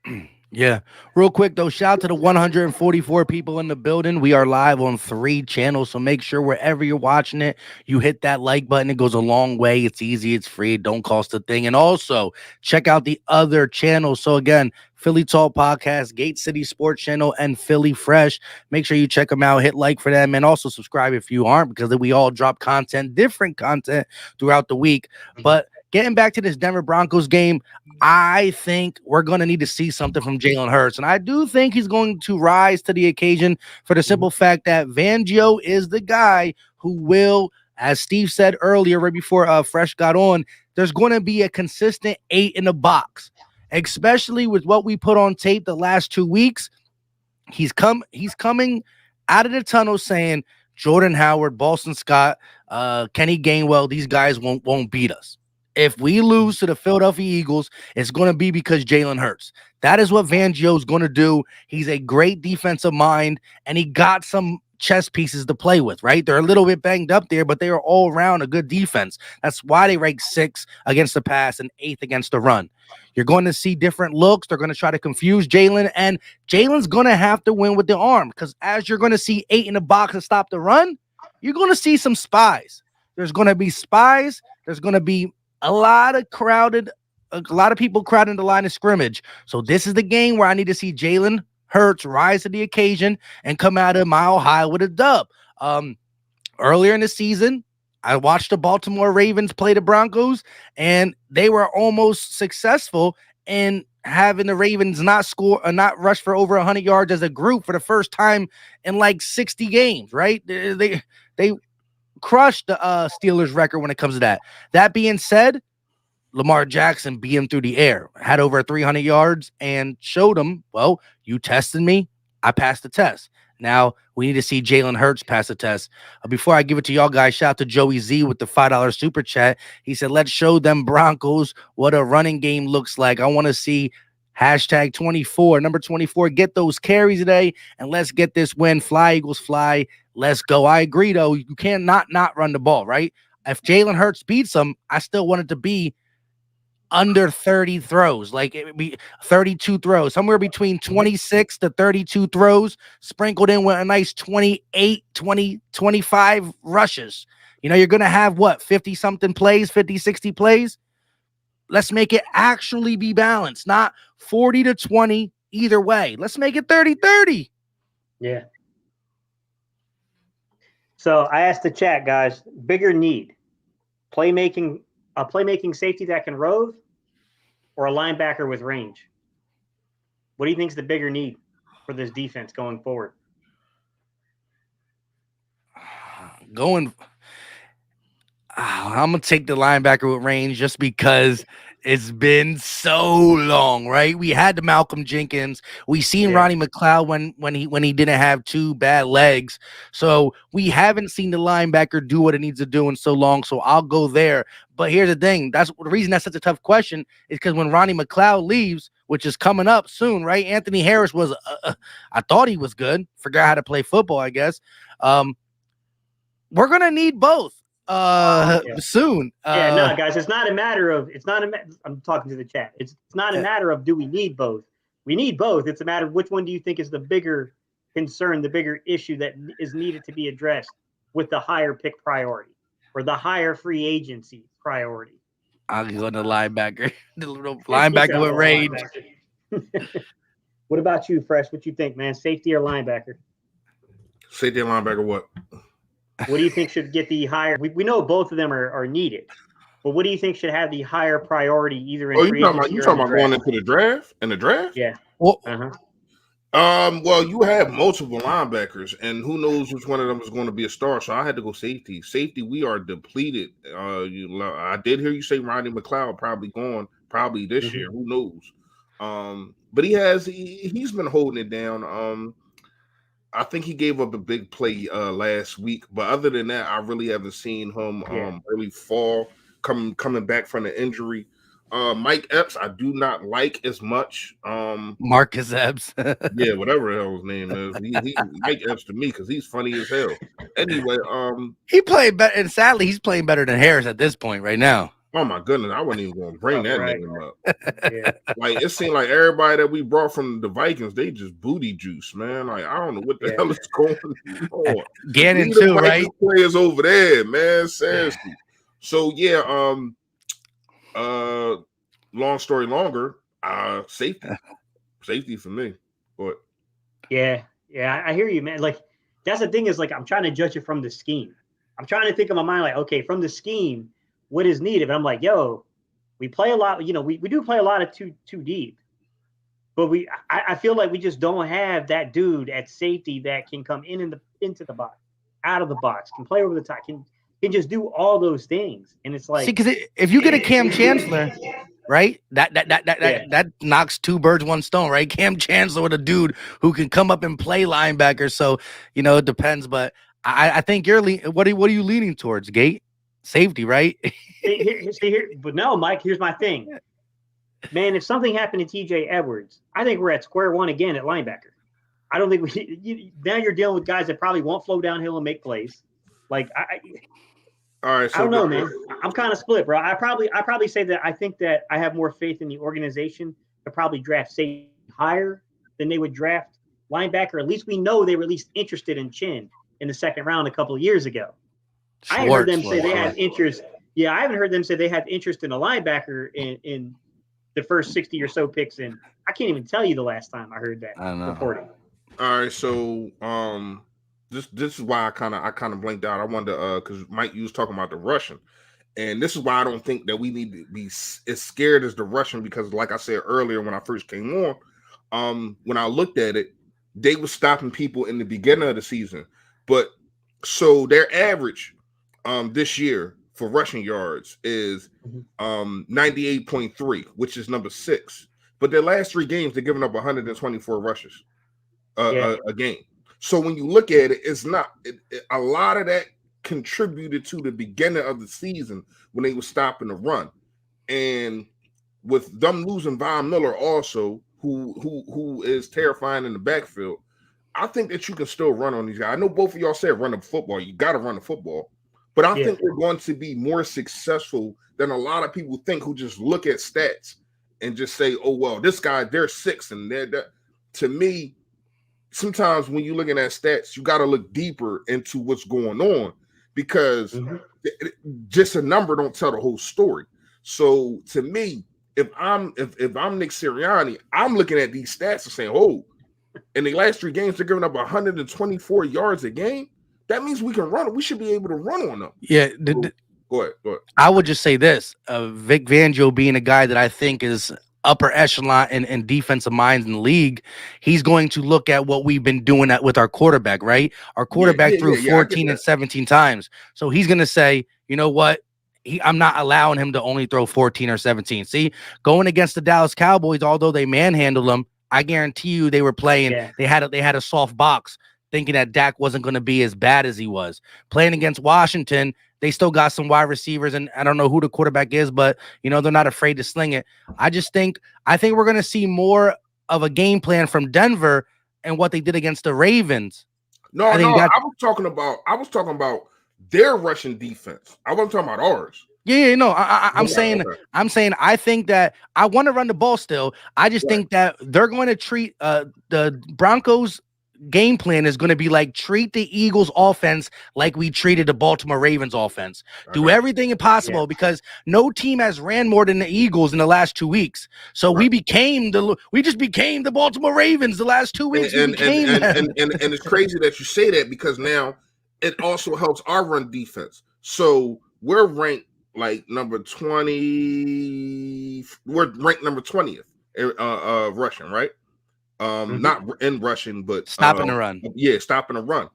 them. Yeah. Real quick, though, shout out to the 144 people in the building. We are live on 3 channels, so make sure wherever you're watching it, you hit that like button. It goes a long way. It's easy. It's free. It don't cost a thing. And also, check out the other channels. So, again, Philly Talk Podcast, Gate City Sports Channel, and Philly Fresh. Make sure you check them out. Hit like for them. And also subscribe if you aren't, because we all drop different content throughout the week. But getting back to this Denver Broncos game, I think we're going to need to see something from Jalen Hurts. And I do think he's going to rise to the occasion for the simple fact that Fangio is the guy who will, as Steve said earlier, right before Fresh got on, there's going to be a consistent 8 in the box. especially with what we put on tape the last 2 weeks. He's coming out of the tunnel saying Jordan Howard, Boston Scott, Kenny Gainwell, these guys won't beat us. If we lose to the Philadelphia Eagles, it's going to be because Jalen Hurts. That is what Fangio's going to do. He's a great defensive mind, and he got some chess pieces to play with, right? They're a little bit banged up there, but they are all around a good defense. That's why they rank 6th against the pass and 8th against the run. You're going to see different looks. They're going to try to confuse Jalen, and Jalen's going to have to win with the arm because as you're going to see 8 in the box to stop the run, you're going to see some spies. There's going to be spies. There's going to be a lot of people crowding the line of scrimmage. So this is the game where I need to see Jalen Hurts rise to the occasion and come out of Mile High with a dub. Earlier in the season, I watched the Baltimore Ravens play the Broncos, and they were almost successful in having the Ravens not rush for over 100 yards as a group for the first time in like 60 games, right? They crushed the Steelers record when it comes to that. That being said, Lamar Jackson beat him through the air, had over 300 yards, and showed him, well, you tested me, I passed the test. Now we need to see Jalen Hurts pass the test. Before I give it to y'all guys, shout out to Joey Z with the $5 super chat. He said, let's show them Broncos what a running game looks like. I want to see hashtag 24, number 24, get those carries today, and let's get this win. Fly, Eagles, fly. Let's go. I agree, though. You can't not run the ball, right? If Jalen Hurts beats them, I still want it to be under 30 throws, like it would be 32 throws, somewhere between 26 to 32 throws, sprinkled in with a nice 28, 20, 25 rushes. You're going to have 50 something plays, 50, 60 plays. Let's make it actually be balanced, not 40 to 20 either way. Let's make it 30-30. Yeah. So I asked the chat, guys, bigger need, a playmaking safety that can rove, or a linebacker with range? What do you think is the bigger need for this defense going forward? I'm going to take the linebacker with range just because it's been so long, right? We had the Malcolm Jenkins. We seen Ronnie McLeod when he didn't have 2 bad legs. So we haven't seen the linebacker do what it needs to do in so long. So I'll go there. But here's the thing. That's the reason that's such a tough question is because when Ronnie McLeod leaves, which is coming up soon, right? Anthony Harris was, I thought he was good. Forgot how to play football, I guess. We're going to need both. Soon. No, guys, it's not a matter of I'm talking to the chat. It's not a matter of do we need both. We need both. It's a matter of which one do you think is the bigger concern, the bigger issue that is needed to be addressed with the higher pick priority or the higher free agency priority. I'll go to linebacker. The little linebacker with range. What about you, Fresh? What you think, man? Safety or linebacker? Safety and linebacker what? What do you think should get the higher? We know both of them are needed, but what do you think should have the higher priority either in free agency you talking about going into the draft? In the draft? Yeah. Well, well, you have multiple linebackers, and who knows which one of them is going to be a star. So I had to go safety. Safety, we are depleted. I did hear you say Ronnie McLeod probably gone this year. Who knows? But he's been holding it down. I think he gave up a big play last week, but other than that, I really haven't seen him really fall coming back from the injury. Mike Epps, I do not like as much. Marcus Epps. Yeah, whatever the hell his name is. He Mike Epps to me because he's funny as hell. Anyway, he played better, and sadly, he's playing better than Harris at this point right now. Oh my goodness, I wasn't even going to bring that name up. Like it seemed like everybody that we brought from the Vikings, they just booty juice, man. Like I don't know what the hell is going on. Gannon too, right? Players over there, man. Seriously. So long story longer, safety for me. But yeah, I hear you, man. Like that's the thing is like I'm trying to judge it from the scheme. I'm trying to think in my mind like, okay, from the scheme, what is needed? But I'm like, we play a lot. We do play a lot of too deep, but I feel like we just don't have that dude at safety that can come into the box, out of the box, can play over the top, can just do all those things. And it's like, because if you get a Cam Chancellor, right? That knocks two birds, one stone, right? Cam Chancellor with a dude who can come up and play linebacker. So, it depends. But I think you're what are you leaning towards, Gate? Safety, right? See here, but no, Mike. Here's my thing, man. If something happened to T.J. Edwards, I think we're at square one again at linebacker. I don't think now you're dealing with guys that probably won't flow downhill and make plays. Like All right, so I don't know, man. I'm kind of split, bro. I probably say that I think that I have more faith in the organization to probably draft safety higher than they would draft linebacker. At least we know they were at least interested in Chin in the second round a couple of years ago. I haven't heard them say they had interest. Yeah, I haven't heard them say they had interest in a linebacker in the first 60 or so picks. And I can't even tell you the last time I heard that reporting. All right, so this is why I kind of blanked out. I wanted to because Mike, you was talking about the Russian, and this is why I don't think that we need to be as scared as the Russian, because like I said earlier when I first came on, when I looked at it, they were stopping people in the beginning of the season, but so their average this year for rushing yards is 98.3, which is number 6. But their last 3 games, they're giving up 124 rushes a game. So when you look at it, it's not a lot of that contributed to the beginning of the season when they were stopping the run, and with them losing Von Miller also, who is terrifying in the backfield. I think that you can still run on these guys. I know both of y'all said run the football. You got to run the football. But I think we're going to be more successful than a lot of people think, who just look at stats and just say, oh, well, this guy, they're 6. And they're that. To me, sometimes when you're looking at stats, you got to look deeper into what's going on, because just a number don't tell the whole story. So to me, if I'm Nick Sirianni, I'm looking at these stats and saying, oh, in the last 3 games, they're giving up 124 yards a game. That means we can run. We should be able to run on them. Yeah. Go ahead. I would just say this: Vic Fangio being a guy that I think is upper echelon and defensive minds in the league, he's going to look at what we've been doing with our quarterback, right? Our quarterback threw 14 and 17 times. So he's going to say, you know what? I'm not allowing him to only throw 14 or 17. See, going against the Dallas Cowboys, although they manhandled them, I guarantee you they were playing. Yeah. They had a soft box, thinking that Dak wasn't going to be as bad as he was. Playing against Washington, they still got some wide receivers, and I don't know who the quarterback is, but they're not afraid to sling it. I think we're going to see more of a game plan from Denver and what they did against the Ravens. I was talking about their rushing defense. I wasn't talking about ours. Yeah, no, I'm saying I think that I want to run the ball still. I just think that they're going to treat the Broncos game plan is going to be like, treat the Eagles offense like we treated the Baltimore Ravens offense. Do everything possible, because no team has ran more than the Eagles in the last 2 weeks. So we just became the Baltimore Ravens the last 2 weeks. And it's crazy that you say that, because now it also helps our run defense. So we're ranked like number 20. We're ranked number 20th rushing, right? Not in rushing, but stopping the run. Yeah, stopping the run.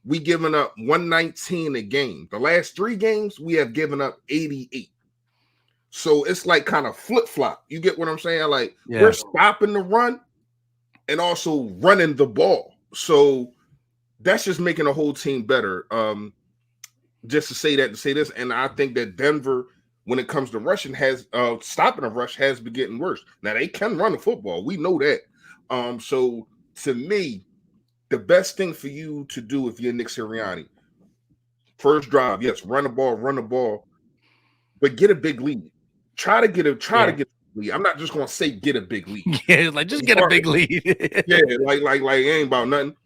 We given up 119 a game. The last 3 games, we have given up 88. So it's like kind of flip-flop. You get what I'm saying? Like, we're stopping the run and also running the ball. So that's just making the whole team better. Just to say this, and I think that Denver, when it comes to rushing, has stopping a rush has been getting worse. Now they can run the football. We know that. So to me, the best thing for you to do if you're Nick Sirianni, first drive, yes, run the ball, but get a big lead. Try to get a lead. I'm not just gonna say get a big lead. Yeah, like just get a big lead. Yeah, like it ain't about nothing.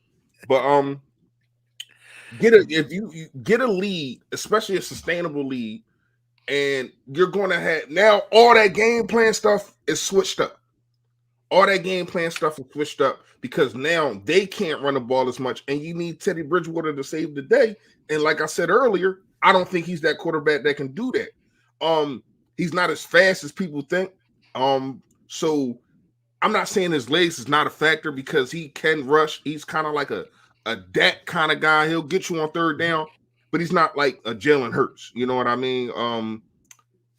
But if you get a lead, especially a sustainable lead, and you're gonna have now all that game plan stuff is switched up. All that game plan stuff is switched up because now they can't run the ball as much, and you need Teddy Bridgewater to save the day. And like I said earlier, I don't think he's that quarterback that can do that. He's not as fast as people think. So I'm not saying his legs is not a factor, because he can rush. He's kind of like a Dak kind of guy. He'll get you on third down, but he's not like a Jalen Hurts. You know what I mean?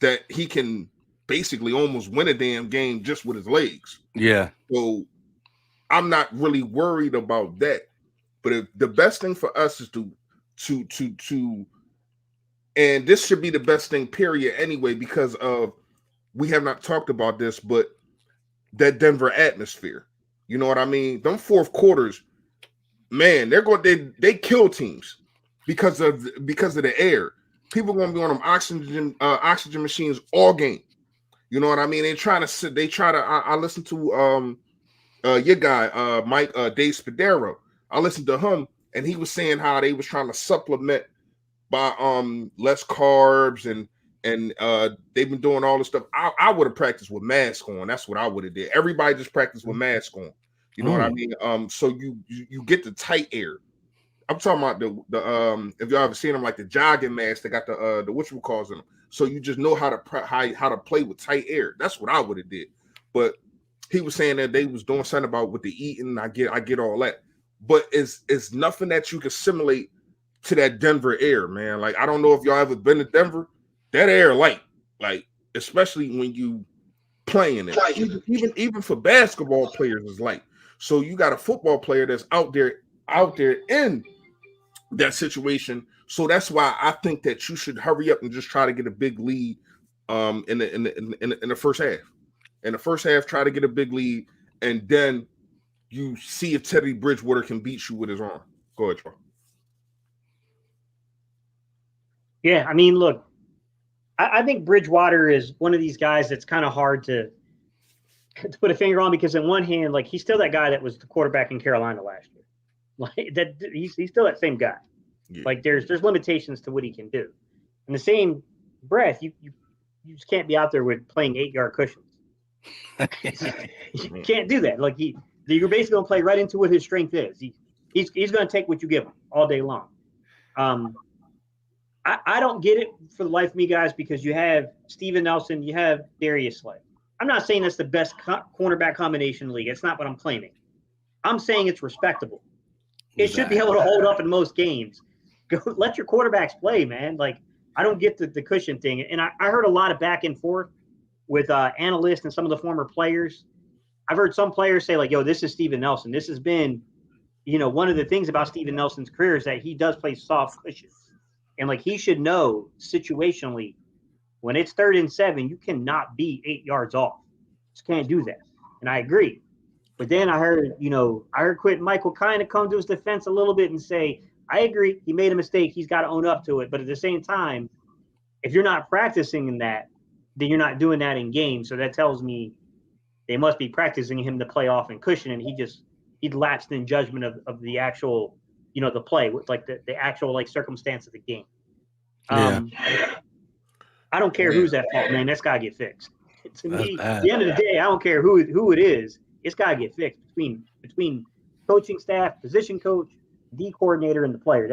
That he can basically almost win a damn game just with his legs. Yeah. So I'm not really worried about that. But if the best thing for us is to and this should be the best thing, period, anyway, because of we have not talked about this, but that Denver atmosphere. You know what I mean? Them fourth quarters, man, they kill teams because of the air. People are gonna be on them oxygen machines all game. You know what I mean? They try to. I listened to your guy Mike Dave Spadero. I listened to him, and he was saying how they was trying to supplement by less carbs and they've been doing all this stuff. I would have practiced with mask on. That's what I would have did. Everybody just practiced with mask on. You know what I mean? So you get the tight air. I'm talking about the if y'all ever seen them, like the jogging masks, they got the whatchamacalls in them. So you just know how to play with tight air. That's what I would have did. But he was saying that they was doing something about with the eating. I get all that. But it's nothing that you can simulate to that Denver air, man. Like, I don't know if y'all ever been to Denver. That air light, like, especially when you playing it. Even for basketball players is light. So you got a football player that's out there in that situation. So that's why I think that you should hurry up and just try to get a big lead in the first half. In the first half, try to get a big lead, and then you see if Teddy Bridgewater can beat you with his arm. Go ahead, Charles. Yeah, I mean, look, I think Bridgewater is one of these guys that's kind of hard to put a finger on, because in one hand, like, he's still that guy that was the quarterback in Carolina last year. Like, that he's still that same guy. Yeah. Like, there's limitations to what he can do. In the same breath, you just can't be out there with playing 8-yard cushions. You can't do that. Like, you're basically gonna play right into what his strength is. He's gonna take what you give him all day long. I don't get it for the life of me, guys, because you have Steven Nelson, you have Darius Slay. I'm not saying that's the best cornerback combination in the league. It's not what I'm claiming. I'm saying it's respectable. It should be able to hold up in most games. Go let your quarterbacks play, man. Like, I don't get the cushion thing. And I heard a lot of back and forth with analysts and some of the former players. I've heard some players say, like, yo, this is Steven Nelson. This has been, one of the things about Steven Nelson's career is that he does play soft cushions. And, like, he should know situationally, when it's 3rd and 7, you cannot be 8 yards off. Just can't do that. And I agree. But then I heard Quentin Michael kind of come to his defense a little bit and say, I agree, he made a mistake. He's got to own up to it. But at the same time, if you're not practicing in that, then you're not doing that in games. So that tells me they must be practicing him to play off and cushion. And he lapsed in judgment of the actual, the play with, like, the actual, like, circumstance of the game. I don't care who's at fault, man. That's got to get fixed. To me, at the end of the day, I don't care who it is. It's got to get fixed between coaching staff, position coach, D coordinator, and the player.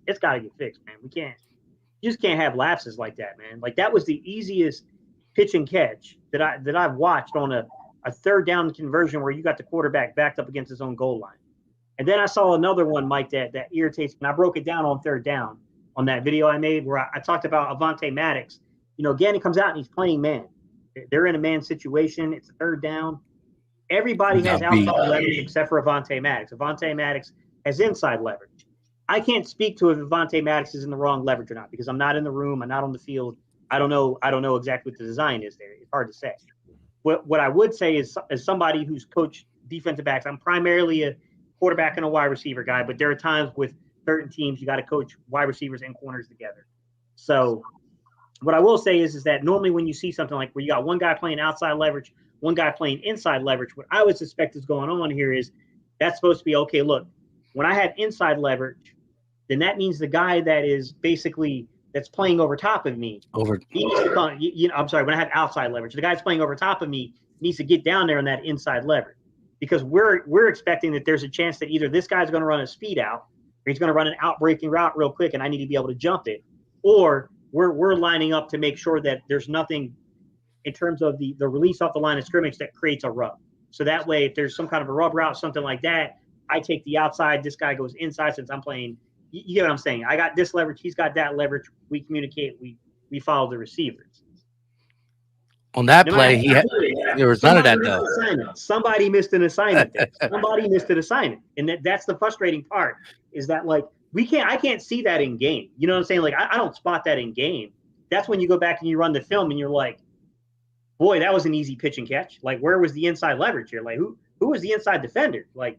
It's got to get fixed, man. You just can't have lapses like that, man. Like, that was the easiest pitch and catch that I've watched on a 3rd down conversion where you got the quarterback backed up against his own goal line. And then I saw another one, Mike, that irritates me. And I broke it down on 3rd down on that video I made where I talked about Avonte Maddox. Again, he comes out and he's playing man. They're in a man situation. It's a 3rd down. Everybody has outside leverage except for Avonte Maddox. Avonte Maddox has inside leverage. I can't speak to if Avonte Maddox is in the wrong leverage or not, because I'm not in the room. I'm not on the field. I don't know exactly what the design is there. It's hard to say. What I would say is, as somebody who's coached defensive backs, I'm primarily a quarterback and a wide receiver guy, but there are times with certain teams you got to coach wide receivers and corners together. So what I will say is that normally when you see something like where you got one guy playing outside leverage, one guy playing inside leverage, what I would suspect is going on here is that's supposed to be, okay, look, when I have inside leverage, then that means the guy that is basically that's playing over top of me. He needs to come, I'm sorry, when I have outside leverage, the guy that's playing over top of me needs to get down there on that inside leverage, because we're expecting that there's a chance that either this guy's going to run a speed out, or he's going to run an out-breaking route real quick, and I need to be able to jump it, or we're lining up to make sure that there's nothing in terms of the release off the line of scrimmage that creates a rub. So that way, if there's some kind of a rub route, something like that, I take the outside, this guy goes inside since I'm playing. You get what I'm saying? I got this leverage, he's got that leverage. We communicate, we follow the receivers. On that No matter play, how there was none of somebody that missed though. an assignment. Somebody missed an assignment there. Somebody missed an assignment. And that's the frustrating part is that like I can't see that in game. You know what I'm saying? Like I don't spot that in game. That's when you go back and you run the film and you're like, boy, that was an easy pitch and catch. Like where was the inside leverage here? Like who was the inside defender? Like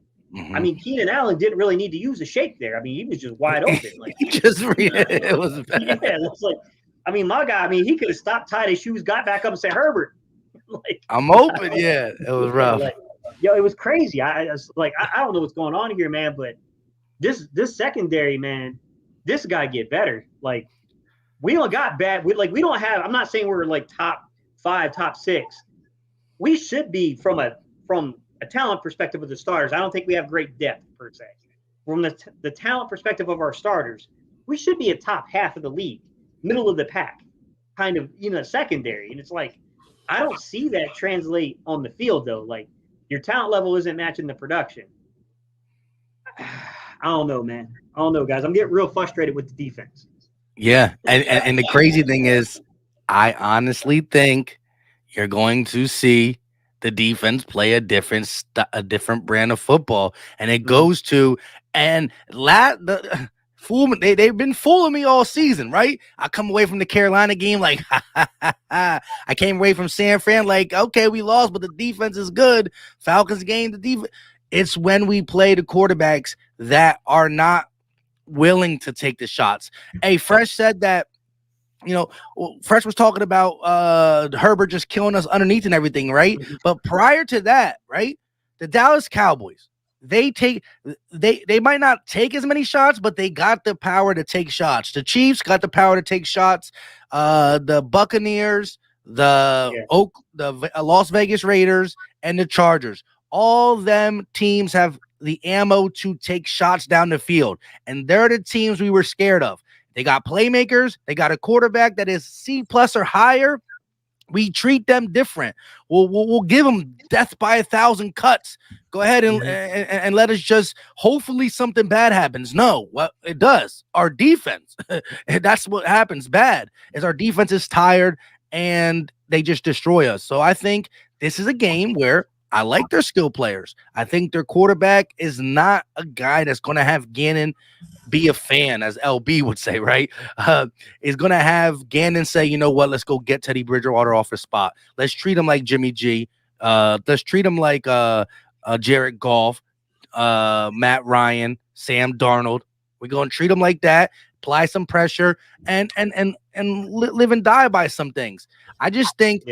I mean, Keenan Allen didn't really need to use a shake there. I mean, he was just wide open. Like It was bad. yeah, it's like I mean, my guy, I mean, he could have stopped, tied his shoes, got back up and said, Herbert, like I'm open. Yeah, it was rough. like, yo, it was crazy. I was like, I don't know what's going on here, man, but this secondary, man, this guy get better. Like we don't got bad. We don't have. I'm not saying we're like top 5, top 6. We should be from a talent perspective of the starters. I don't think we have great depth per se. From the talent perspective of our starters, we should be a top half of the league, middle of the pack, kind of secondary. And it's like I don't see that translate on the field though. Like your talent level isn't matching the production. I don't know, man. I don't know, guys. I'm getting real frustrated with the defense. Yeah, and the crazy thing is, I honestly think you're going to see the defense play a different brand of football, and it goes to fool me. They've been fooling me all season, right? I come away from the Carolina game like, I came away from San Fran like, okay, we lost, but the defense is good. Falcons game, the defense. It's when we play the quarterbacks that are not willing to take the shots. Hey, Fresh said that, Fresh was talking about Herbert just killing us underneath and everything, right? But prior to that, right, the Dallas Cowboys, they might not take as many shots, but they got the power to take shots. The Chiefs got the power to take shots. The Buccaneers, the Las Vegas Raiders, and the Chargers. All them teams have the ammo to take shots down the field, and they're the teams we were scared of. They got playmakers. They got a quarterback that is C+ or higher. We treat them different. We'll give them death by 1,000 cuts. Go ahead and let us just hopefully something bad happens. No, well, it does. Our defense, that's what happens bad, is our defense is tired and they just destroy us. So I think this is a game where I like their skill players. I think their quarterback is not a guy that's going to have Gannon be a fan, as LB would say, right? Is going to have Gannon say, you know what, let's go get Teddy Bridgewater off his spot. Let's treat him like Jimmy G. Let's treat him like Jared Goff, Matt Ryan, Sam Darnold. We're going to treat him like that, apply some pressure, and live and die by some things. I just think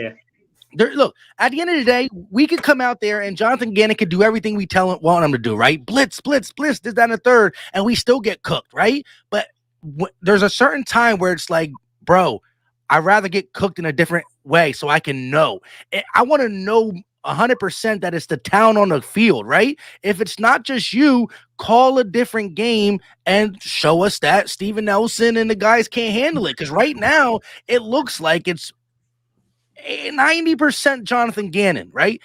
look, at the end of the day, we could come out there and Jonathan Gannon could do everything we want him to do, right? Blitz, this, that, and the third, and we still get cooked, right? But there's a certain time where it's like, bro, I'd rather get cooked in a different way so I can know. I want to know 100% that it's the talent on the field, right? If it's not just you, call a different game and show us that Steven Nelson and the guys can't handle it. Because right now, it looks like it's 90% Jonathan Gannon, right?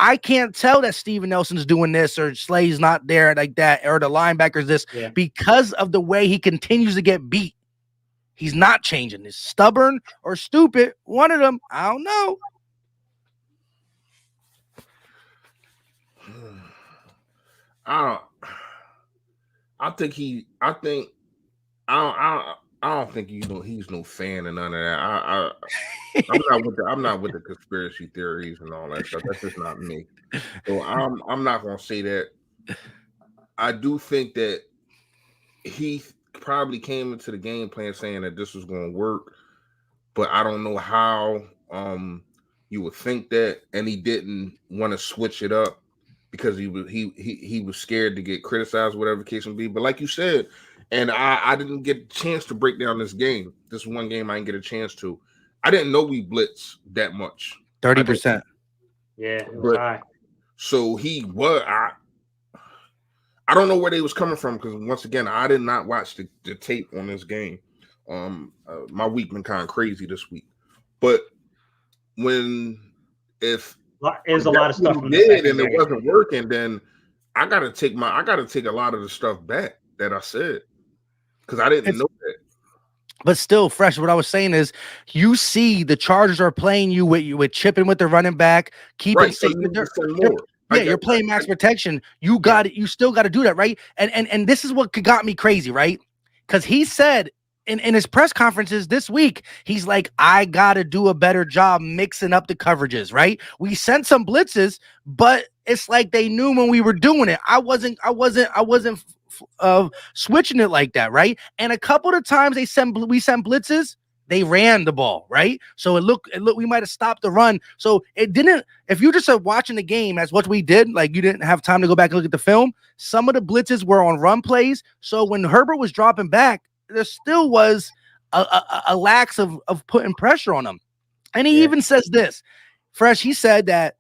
I can't tell that Steven Nelson's doing this or Slay's not there like that or the linebackers this because of the way he continues to get beat. He's not changing. He's stubborn or stupid. One of them, I don't know. I don't think he's no fan and none of that. I'm not with the conspiracy theories and all that stuff. That's just not me. So I'm not gonna say that. I do think that he probably came into the game plan saying that this was gonna work, but I don't know how you would think that, and he didn't want to switch it up because he was scared to get criticized, whatever the case may be. But like you said, and I didn't get a chance to break down this game. This one game I didn't get a chance to. I didn't know we blitzed that much. 30%. Yeah, it was high. So he was. I don't know where they was coming from because once again, I did not watch the tape on this game. My week been kind of crazy this week, but if there's a lot of stuff from did and it wasn't working, then I gotta take a lot of the stuff back that I said because I didn't know that. But still, Fresh, what I was saying is you see the Chargers are playing you with chipping with the running back, keeping Right. So safe. you need to send You're more. yeah, you're playing max protection. You Yeah. got it. You still got to do that, right? And this is what got me crazy, right? Because he said in his press conferences this week, he's like, I got to do a better job mixing up the coverages, right? We sent some blitzes, but it's like they knew when we were doing it. I wasn't switching it like that, right? And a couple of times we sent blitzes, they ran the ball, right? So it looked we might have stopped the run. So it didn't. If you just are watching the game as what we did, like you didn't have time to go back and look at the film, some of the blitzes were on run plays. So when Herbert was dropping back, there still was a lack of putting pressure on him. And he even says this, Fresh. He said that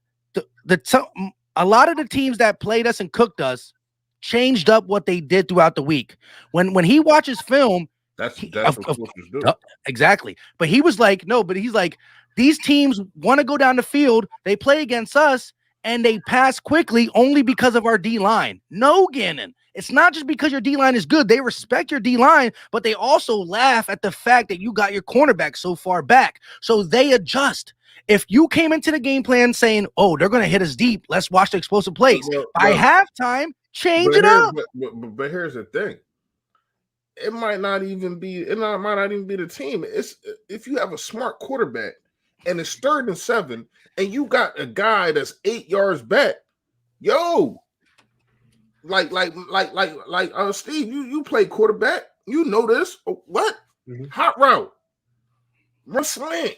a lot of the teams that played us and cooked us changed up what they did throughout the week. When he watches film, that's what coaches do. Exactly. But he was like, no, but he's like, these teams want to go down the field. They play against us and they pass quickly only because of our D line. No, Gannon. It's not just because your D line is good. They respect your D line, but they also laugh at the fact that you got your cornerback so far back. So they adjust. If you came into the game plan saying, oh, they're going to hit us deep, let's watch the explosive plays. By halftime, change it up. But here's the thing. It might not even be the team. It's if you have a smart quarterback and it's 3rd and 7 and you got a guy that's 8 yards back, yo, Steve, you play quarterback, you know this. What? Hot route, run slant.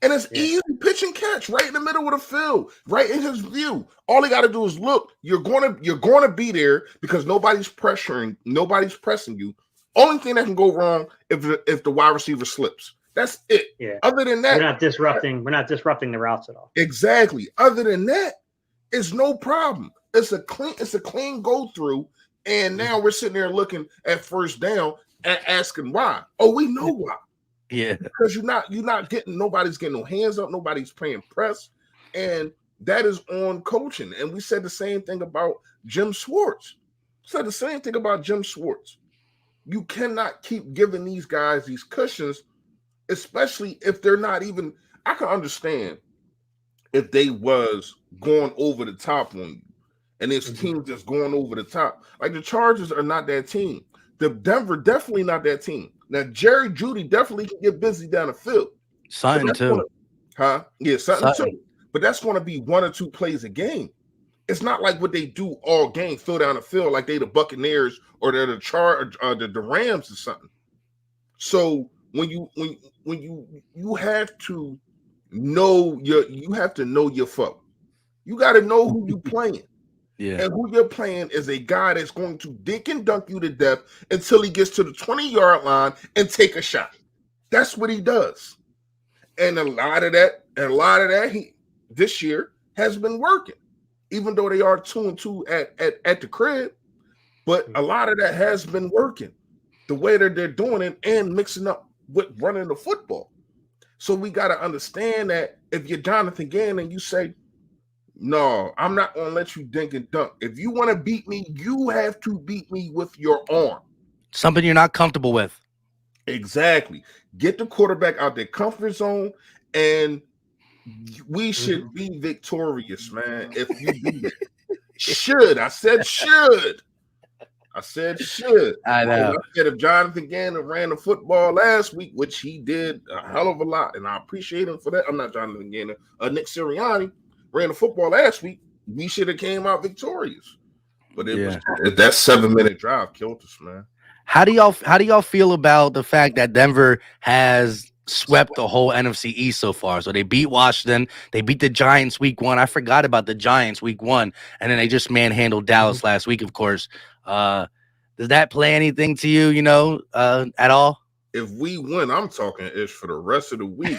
And it's easy pitch and catch right in the middle of the field, right in his view. All he got to do is look. You're going to be there because nobody's pressing you. Only thing that can go wrong if the wide receiver slips. That's it. Yeah. Other than that, we're not disrupting the routes at all. Exactly. Other than that, it's no problem. It's a clean go through. And now we're sitting there looking at first down and asking why. Oh, we know why. Yeah, because nobody's getting no hands up, nobody's playing press, and that is on coaching. And we said the same thing about Jim Schwartz. You cannot keep giving these guys these cushions, especially if they're not even. I can understand if they was going over the top on you, and this team just going over the top. Like the Chargers are not that team. The Denver definitely not that team. Now, Jerry Jeudy definitely can get busy down the field. Sutton too. Yeah, Sutton too. But that's going to be 1 or 2 plays a game. It's not like what they do all game, fill down the field like they the Buccaneers or they're the Rams or something. So when you have to know your foe. You got to know who you playing. Yeah. And who you're playing is a guy that's going to dink and dunk you to death until he gets to the 20-yard line and take a shot. That's what he does. And a lot of that he this year has been working, even though they are 2-2 at the crib. But a lot of that has been working the way that they're doing it and mixing up with running the football. So we got to understand that if you're Jonathan Gannon and you say, no, I'm not going to let you dink and dunk. If you want to beat me, you have to beat me with your arm. Something you're not comfortable with. Exactly. Get the quarterback out their comfort zone, and we should be victorious, man. If you do that. I said should. I know. I said if Jonathan Gannon ran the football last week, which he did a hell of a lot, and I appreciate him for that. I'm not Jonathan Gannon. Nick Sirianni ran the football last week, we should have came out victorious. But that 7-minute drive killed us, man. How do y'all feel about the fact that Denver has swept the whole NFC East so far? So they beat Washington, they beat the Giants week 1. I forgot about the Giants week 1, and then they just manhandled Dallas last week, of course. Does that play anything to you, at all? If we win, I'm talking ish for the rest of the week.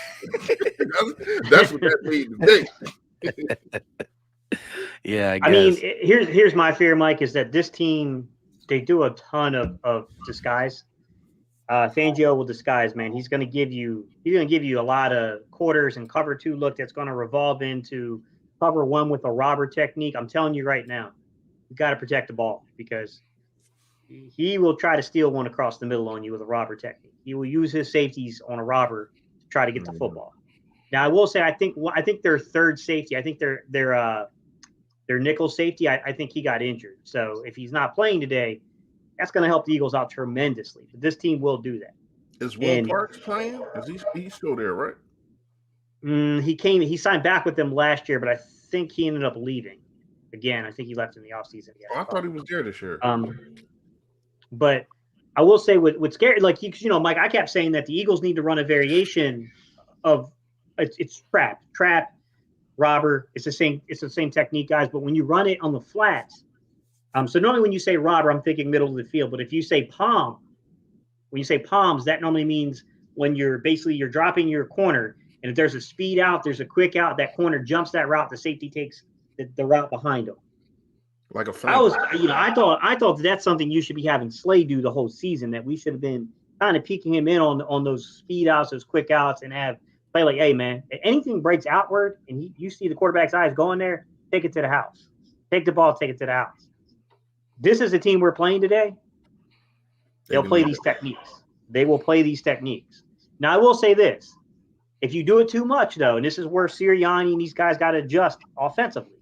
That's what that made today. Yeah, I mean, here's my fear, Mike, is that this team, they do a ton of disguise. Fangio will disguise, man. He's going to give you a lot of quarters and cover 2 look that's going to revolve into cover 1 with a robber technique. I'm telling you right now, you got to protect the ball because he will try to steal one across the middle on you with a robber technique. He will use his safeties on a robber to try to get the football. Now, I will say, I think their third safety, I think their nickel safety, I think he got injured. So if he's not playing today, that's going to help the Eagles out tremendously. But this team will do that. Is Will Parks playing? Is he's still there, right? He signed back with them last year, but I think he ended up leaving. Again, I think he left in the offseason. I thought he was there this year. But I will say with scary, like Mike, I kept saying that the Eagles need to run a variation of it's trap, robber. It's the same technique, guys. But when you run it on the flats, so normally when you say robber, I'm thinking middle of the field. But if you say palm, when you say palms, that normally means when you're dropping your corner, and if there's a speed out, there's a quick out, that corner jumps that route, the safety takes the route behind them. Like a flank. I thought that's something you should be having Slay do the whole season, that we should have been kind of peeking him in on those speed outs, those quick outs, and have play like, hey man, if anything breaks outward and you see the quarterback's eyes going there, take it to the house. Take the ball, take it to the house. This is the team we're playing today. They'll play these techniques. They will play these techniques. Now, I will say this. If you do it too much, though, and this is where Sirianni and these guys got to adjust offensively.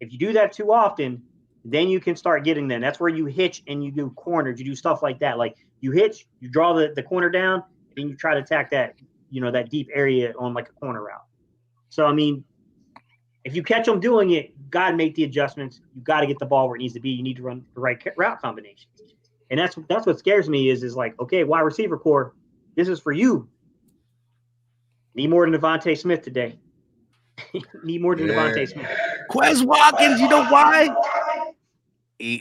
If you do that too often, then you can start getting them. That's where you hitch and you do corners. You do stuff like that. Like you hitch, you draw the corner down, and you try to attack that, that deep area on like a corner route. So, I mean, if you catch them doing it, you got to make the adjustments. You got to get the ball where it needs to be. You need to run the right route combinations. And that's what scares me is like, okay, wide receiver core, this is for you. Need more than Devontae Smith today. Need more than Devontae Smith. Quez Watkins, you know why?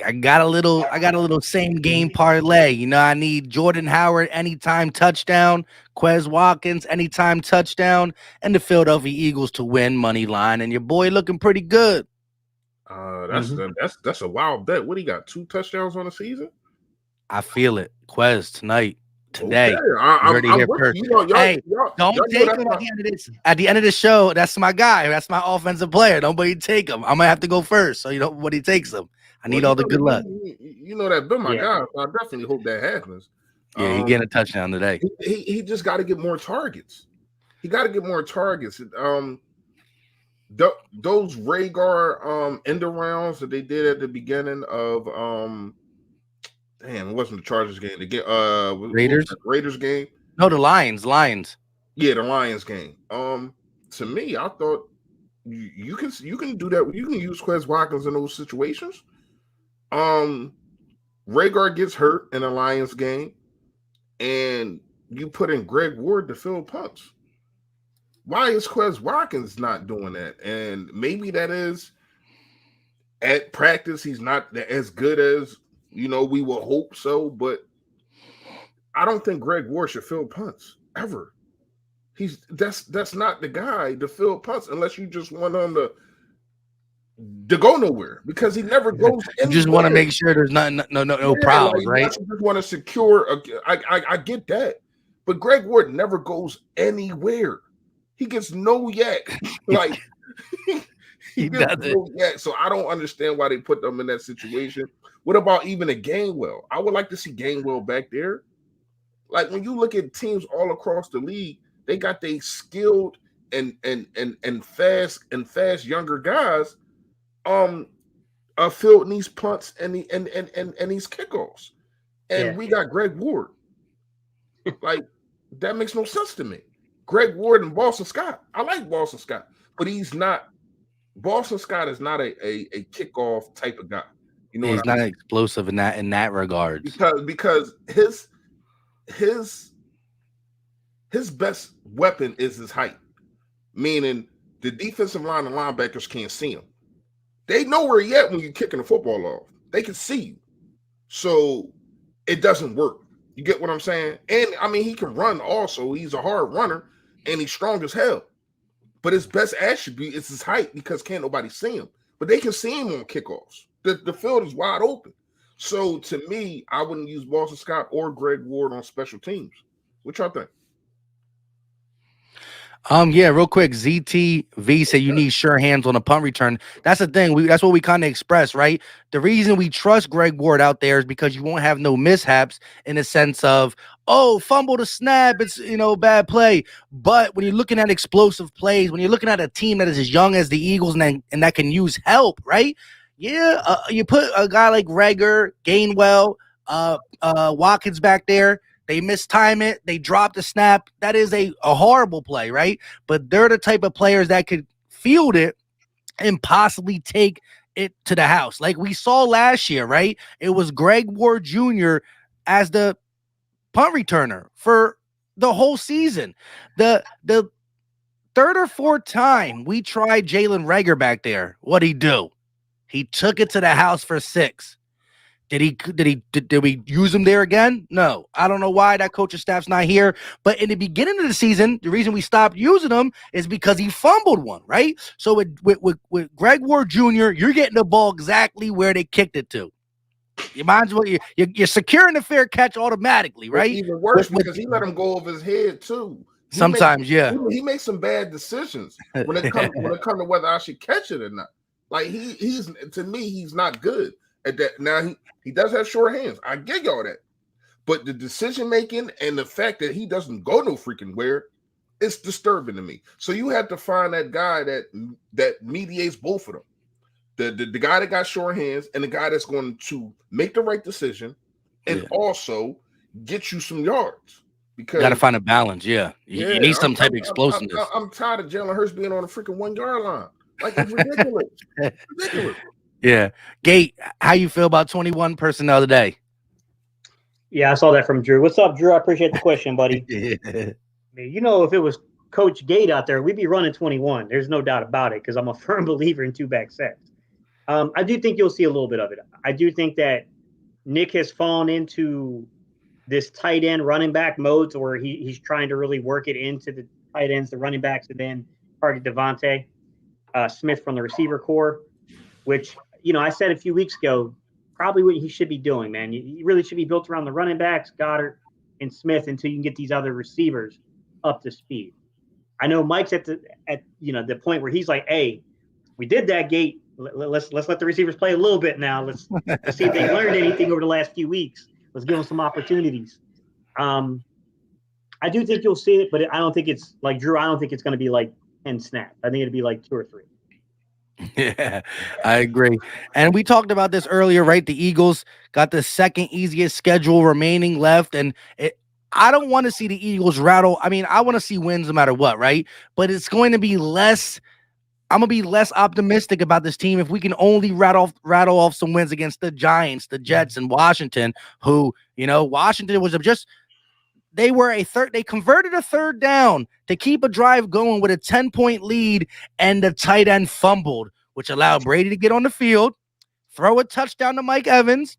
I got a little same game parlay. I need Jordan Howard anytime touchdown, Quez Watkins anytime touchdown, and the Philadelphia Eagles to win money line. And your boy looking pretty good. That's a wild bet. What, he got 2 touchdowns on the season? I feel it. Quez today. Okay. I'm here with first. you. Hey, don't take him at the end of this. At the end of the show, that's my guy. That's my offensive player. Nobody take him. I'm gonna have to go first, so nobody takes him. I need all the good luck. That been my guy. So I definitely hope that happens. Yeah, he getting a touchdown today. He just got to get more targets. He got to get more targets. Those Rhaegar end arounds that they did at the beginning of it wasn't the Chargers game. The Raiders game. No, the Lions. Yeah, the Lions game. To me, I thought you can do that. You can use Quez Watkins in those situations. Rhaegar gets hurt in the Lions game, and you put in Greg Ward to fill punts. Why is Quez Watkins not doing that? And maybe that is at practice he's not as good as we will hope so, but I don't think Greg Ward should fill punts ever. That's not the guy to fill punts unless you just want him to go nowhere, because he never goes anywhere. You just want to make sure there's no problems, right? You just want to secure. I get that, but Greg Ward never goes anywhere. He gets no yak. Like he gets no yak. So I don't understand why they put them in that situation. What about even a Gainwell? I would like to see Gainwell back there. Like when you look at teams all across the league, they got they skilled and fast younger guys fielding these punts and these kickoffs. And we got Greg Ward. Like, that makes no sense to me. Greg Ward and Boston Scott. I like Boston Scott, but he's not. Boston Scott is not a kickoff type of guy. He's not explosive in that regard. Because his best weapon is his height, meaning the defensive line and linebackers can't see him. They know where he at when you're kicking the football off. They can see you, so it doesn't work. You get what I'm saying? And I mean, he can run also. He's a hard runner, and he's strong as hell. But his best attribute is his height, because can't nobody see him. But they can see him on kickoffs. The field is wide open. So to me, I wouldn't use Boston Scott or Greg Ward on special teams. What y'all think? Yeah, real quick. ZTV said you need sure hands on a punt return. That's the thing. That's what we kind of express, right? The reason we trust Greg Ward out there is because you won't have no mishaps in the sense of, oh, fumble the snap, it's bad play. But when you're looking at explosive plays, when you're looking at a team that is as young as the Eagles and that can use help, right? Yeah, you put a guy like Rager, Gainwell, Watkins back there. They mistime it. They drop the snap. That is a horrible play, right? But they're the type of players that could field it and possibly take it to the house. Like we saw last year, right? It was Greg Ward Jr. as the punt returner for the whole season. The third or fourth time we tried Jalen Rager back there, what'd he do? He took it to the house for 6. Did we use him there again? No. I don't know why that coaching staff's not here. But in the beginning of the season, the reason we stopped using him is because he fumbled one, right? So with Greg Ward Jr., you're getting the ball exactly where they kicked it to. You might as well you're securing the fair catch automatically, right? It's even worse because he let him go over his head too. Sometimes, he makes some bad decisions when it comes to whether I should catch it or not. Like he's to me, he's not good at that. Now he does have short hands. I get y'all that. But the decision making and the fact that he doesn't go no freaking where, it's disturbing to me. So you have to find that guy that mediates both of them. The guy that got short hands and the guy that's going to make the right decision and also get you some yards. Because you got to find a balance. You need some type of explosiveness. I'm tired of Jalen Hurts being on the freaking 1 yard line. Like it's ridiculous. Ridiculous. Yeah. Gate, how you feel about 21 personnel today? Yeah, I saw that from Drew. What's up, Drew? I appreciate the question, buddy. Yeah. If it was Coach Gate out there, we'd be running 21. There's no doubt about it because I'm a firm believer in 2-back sets. I do think you'll see a little bit of it. I do think that Nick has fallen into this tight end running back mode to where he's trying to really work it into the tight ends, the running backs, and then target Devontae Smith from the receiver core, which, I said a few weeks ago, probably what he should be doing, man. You really should be built around the running backs, Goddard and Smith, until you can get these other receivers up to speed. I know Mike's at the point where he's like, hey, we did that, Gate. Let's let the receivers play a little bit now. Let's see if they learned anything over the last few weeks. Let's give them some opportunities. I do think you'll see it, but I don't think it's like Drew. I don't think it's going to be like 10 snaps. I think it'll be like 2 or 3. Yeah, I agree. And we talked about this earlier, right? The Eagles got the second easiest schedule remaining left. And I don't want to see the Eagles rattle. I mean, I want to see wins no matter what, right? But it's going to be less. I'm gonna be less optimistic about this team if we can only rattle off some wins against the Giants, the Jets, and Washington. Who, Washington was they converted a third down to keep a drive going with a 10-point lead, and the tight end fumbled, which allowed Brady to get on the field, throw a touchdown to Mike Evans,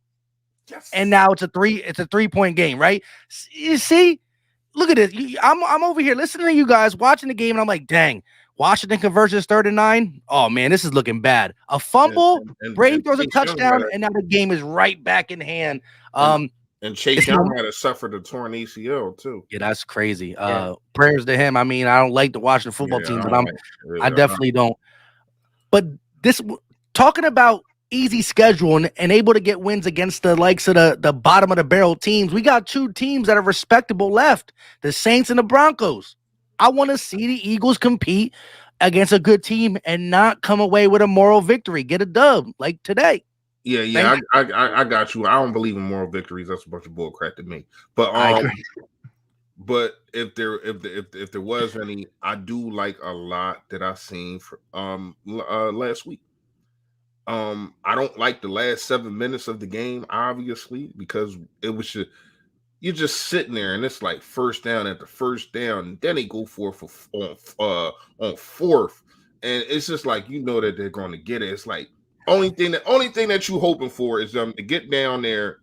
and now it's a 3-point game, right? You see, look at this. I'm over here listening to you guys watching the game, and I'm like, dang. Washington conversions 3rd and 9. Oh man, this is looking bad. A fumble, Brady throws a touchdown, and now the game is right back in hand. And Chase Young might have suffered a torn ACL too. Yeah, that's crazy. Prayers to him. I mean, I don't like the Washington football team, but I definitely don't. But this talking about easy schedule and able to get wins against the likes of the bottom of the barrel teams. We got 2 teams that are respectable left: the Saints and the Broncos. I want to see the Eagles compete against a good team and not come away with a moral victory. Get a dub like today. Yeah, I got you. I don't believe in moral victories. That's a bunch of bull crap to me. But but if there was any, I do like a lot that I seen for last week. I don't like the last 7 minutes of the game, obviously, because it was just. You're just sitting there, and it's like first down at the first down, and then they go for on 4th, and it's just like that they're going to get it. It's like only thing that you hoping for is them to get down there,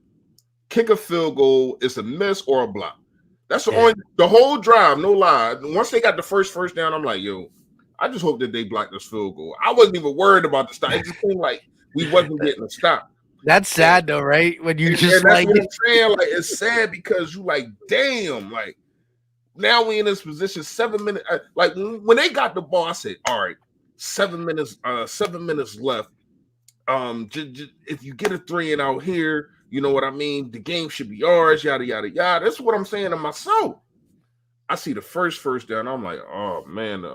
kick a field goal. It's a miss or a block. That's the whole drive. No lie. Once they got the first down, I'm like, yo, I just hope that they block this field goal. I wasn't even worried about the stop. It just seemed like we wasn't getting a stop. That's sad though, right? When you just that's what I'm saying. Like it's sad because you like, damn, like Now we in this position, 7 minutes. Like when they got the ball, I said, "All right, 7 minutes. 7 minutes left. If you get a three and out here, you know what I mean. The game should be ours. Yada yada yada. That's what I'm saying to myself. I see the first down. I'm like, oh man,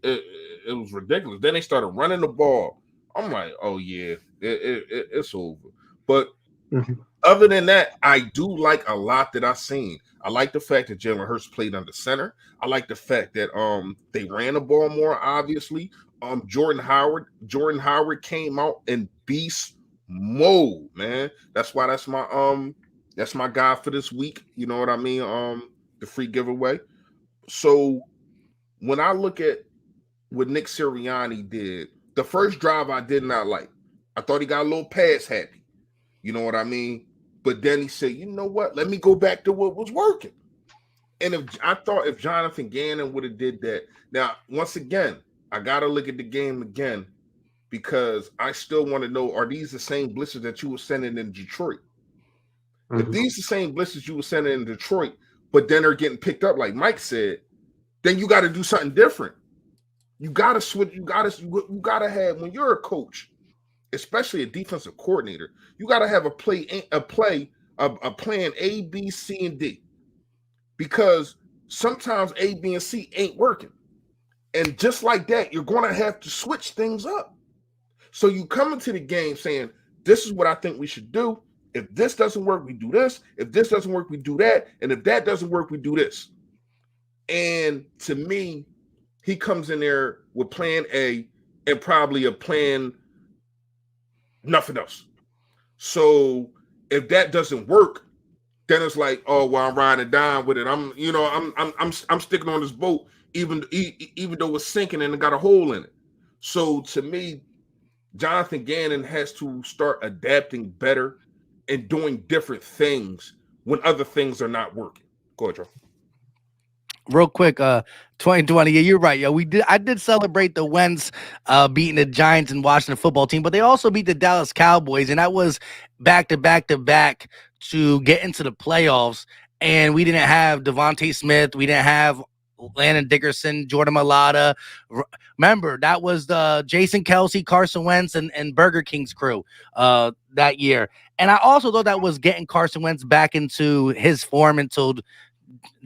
it was ridiculous. Then they started running the ball. I'm like, oh yeah, it's over. But other than that, I do like a lot that I've seen. I like the fact that Jalen Hurts played under center. I like the fact that they ran the ball more, obviously. Jordan Howard came out in beast mode, man. That's my guy for this week. You know what I mean? The free giveaway. So when I look at what Nick Sirianni did, the first drive I did not like. I thought he got a little pass happy. You know what I mean? But then he said, you know what? Let me go back to what was working. And if Jonathan Gannon would have did that. Now, once again, I got to look at the game again because I still want to know, are these the same blitzes that you were sending in Detroit? If these the same blitzes you were sending in Detroit, but then they're getting picked up, like Mike said, then you got to do something different. You got to switch. You got to have, when you're a coach, especially a defensive coordinator, you got to have a plan A, B, C, and D, because sometimes A, B, and C ain't working, and just like that, you're going to have to switch things up. So you come into the game saying, "This is what I think we should do. If this doesn't work, we do this. If this doesn't work, we do that. And if that doesn't work, we do this." And to me, he comes in there with plan A and probably a plan nothing else. So if that doesn't work, then it's like, oh well, I'm riding down with it. I'm sticking on this boat, even though it's sinking and it got a hole in it. So to me, Jonathan Gannon has to start adapting better and doing different things when other things are not working. Go ahead, Joe. Real quick, 2020. Yeah, you're right. Yeah, I did celebrate the Wentz beating the Giants and Washington football team, but they also beat the Dallas Cowboys, and that was back to back to get into the playoffs. And we didn't have Devontae Smith, we didn't have Landon Dickerson, Jordan Mailata. Remember, that was the Jason Kelsey, Carson Wentz, and Burger King's crew that year. And I also thought that was getting Carson Wentz back into his form until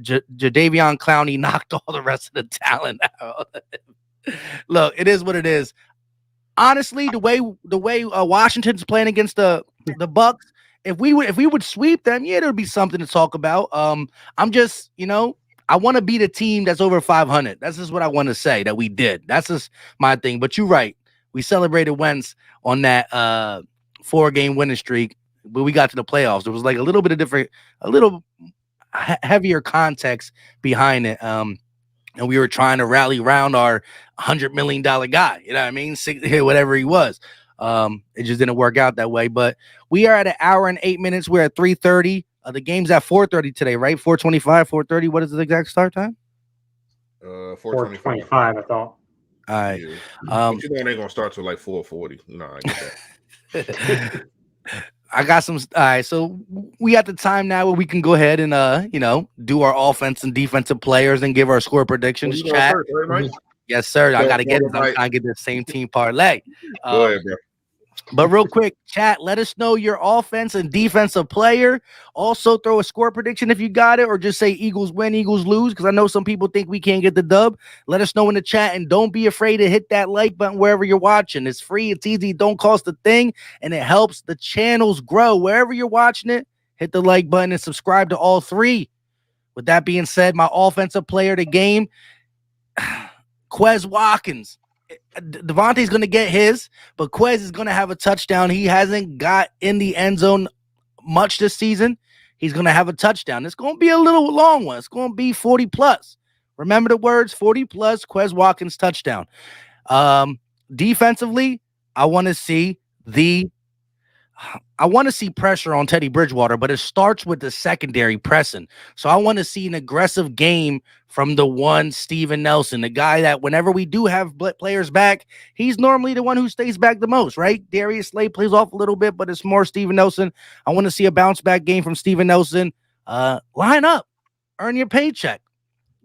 Jadeveon Clowney knocked all the rest of the talent out. Look, it is what it is. Honestly, the way Washington's playing against the Bucks, if we would sweep them, yeah, there'd be something to talk about. I'm just, I want to beat a team that's over 500. That's just what I want to say that we did. That's just my thing. But you're right. We celebrated Wentz on that 4-game winning streak, but we got to the playoffs. There was like a little bit of different, a little heavier context behind it. And we were trying to rally around our $100 million guy. You know what I mean? Whatever he was. It just didn't work out that way. But we are at 1 hour and 8 minutes. We're at 3:30. The game's at 4:30 today, right? 4:25, 4:30. What is the exact start time? 4:25, I thought. All right. Yeah. But you know they gonna start till like 4:40. No, I get that. I got some. All right, so we got the time now where we can go ahead and do our offense and defensive players and give our score predictions. Chat. First, right, yes, sir. I gotta get it. I'm trying to get the same team parlay. Go ahead, bro. But real quick, chat, let us know your offense and defensive player. Also, throw a score prediction if you got it, or just say Eagles win, Eagles lose, because I know some people think we can't get the dub. Let us know in the chat, and don't be afraid to hit that like button wherever you're watching. It's free, it's easy, don't cost a thing, and it helps the channels grow. Wherever you're watching it, hit the like button and subscribe to all three. With that being said, my offensive player of the game, Quez Watkins. Devontae's going to get his, but Quez is going to have a touchdown. He hasn't got in the end zone much this season. He's going to have a touchdown. It's going to be a little long one. It's going to be 40 plus. Remember the words, 40 plus, Quez Watkins touchdown. Defensively, I want to see pressure on Teddy Bridgewater, but it starts with the secondary pressing. So I want to see an aggressive game from the one Steven Nelson, the guy that whenever we do have players back, he's normally the one who stays back the most, right? Darius Slay plays off a little bit, but it's more Steven Nelson. I want to see a bounce back game from Steven Nelson. Line up, earn your paycheck.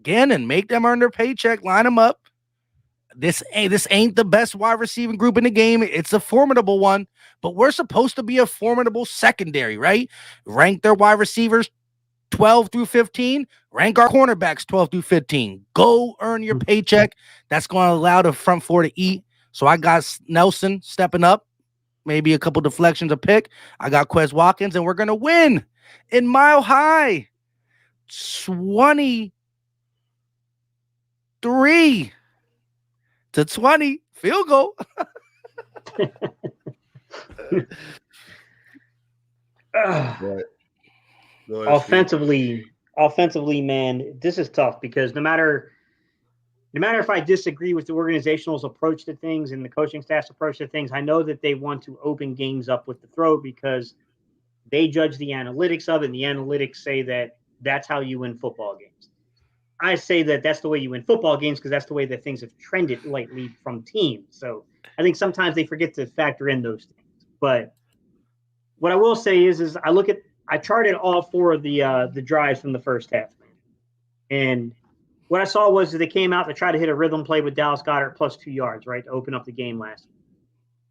again and make them earn their paycheck, line them up. This ain't the best wide receiving group in the game. It's a formidable one, but we're supposed to be a formidable secondary, right? Rank their wide receivers 12 through 15, rank our cornerbacks 12 through 15. Go earn your paycheck. That's going to allow the front four to eat. So I got Nelson stepping up, maybe a couple deflections a pick. I got Quez Watkins, and we're going to win in Mile High 23-20. Field goal. Right. Offensively, man, this is tough because no matter if I disagree with the organizational's approach to things and the coaching staff's approach to things, I know that they want to open games up with the throw because they judge the analytics of it, and the analytics say that that's how you win football games. I say that that's the way you win football games because that's the way that things have trended lately from teams. So I think sometimes they forget to factor in those things. But what I will say is I charted all four of the drives from the first half, and what I saw was that they came out to try to hit a rhythm play with Dallas Goedert plus 2 yards, right, to open up the game last week.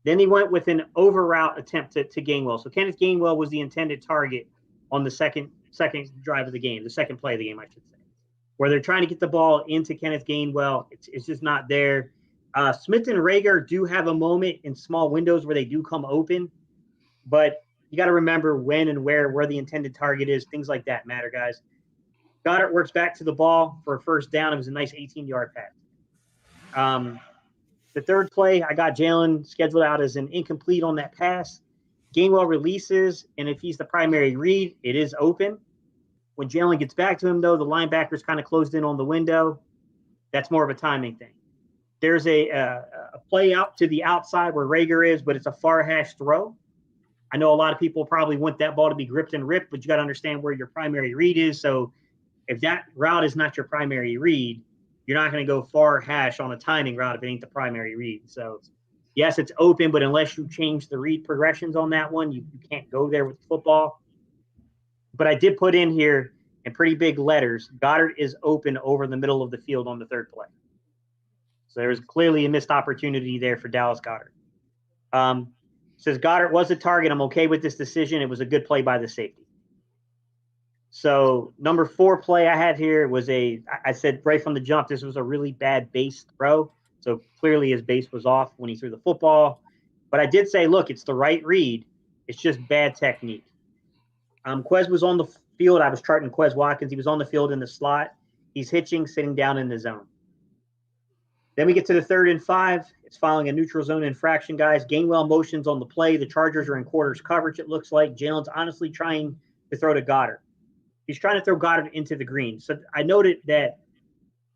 Then he went with an over route attempt to Gainwell. So Kenneth Gainwell was the intended target on the second drive of the game, the second play of the game, I should say, where they're trying to get the ball into Kenneth Gainwell. It's just not there. Smith and Rager do have a moment in small windows where they do come open, but you got to remember when and where the intended target is. Things like that matter, guys. Goddard works back to the ball for a first down. It was a nice 18-yard pass. The third play, I got Jalen scheduled out as an incomplete on that pass. Gainwell releases, and if he's the primary read, it is open. When Jalen gets back to him, though, the linebacker's kind of closed in on the window. That's more of a timing thing. There's a play out to the outside where Rager is, but it's a far hash throw. I know a lot of people probably want that ball to be gripped and ripped, but you got to understand where your primary read is. So if that route is not your primary read, you're not going to go far hash on a timing route if it ain't the primary read. So, yes, it's open, but unless you change the read progressions on that one, you can't go there with football. But I did put in here in pretty big letters, Goddard is open over the middle of the field on the third play. So there's clearly a missed opportunity there for Dallas Goedert. Says Goddard was a target. I'm okay with this decision. It was a good play by the safety. So number 4 play I had here was I said right from the jump, this was a really bad base throw. So clearly his base was off when he threw the football. But I did say, look, it's the right read. It's just bad technique. Quez was on the field. I was charting Quez Watkins. He was on the field in the slot. He's hitching, sitting down in the zone. Then we get to the 3rd and 5. It's following a neutral zone infraction, guys. Gainwell motions on the play. The Chargers are in quarters coverage, it looks like. Jalen's honestly trying to throw to Goddard. He's trying to throw Goddard into the green. So I noted that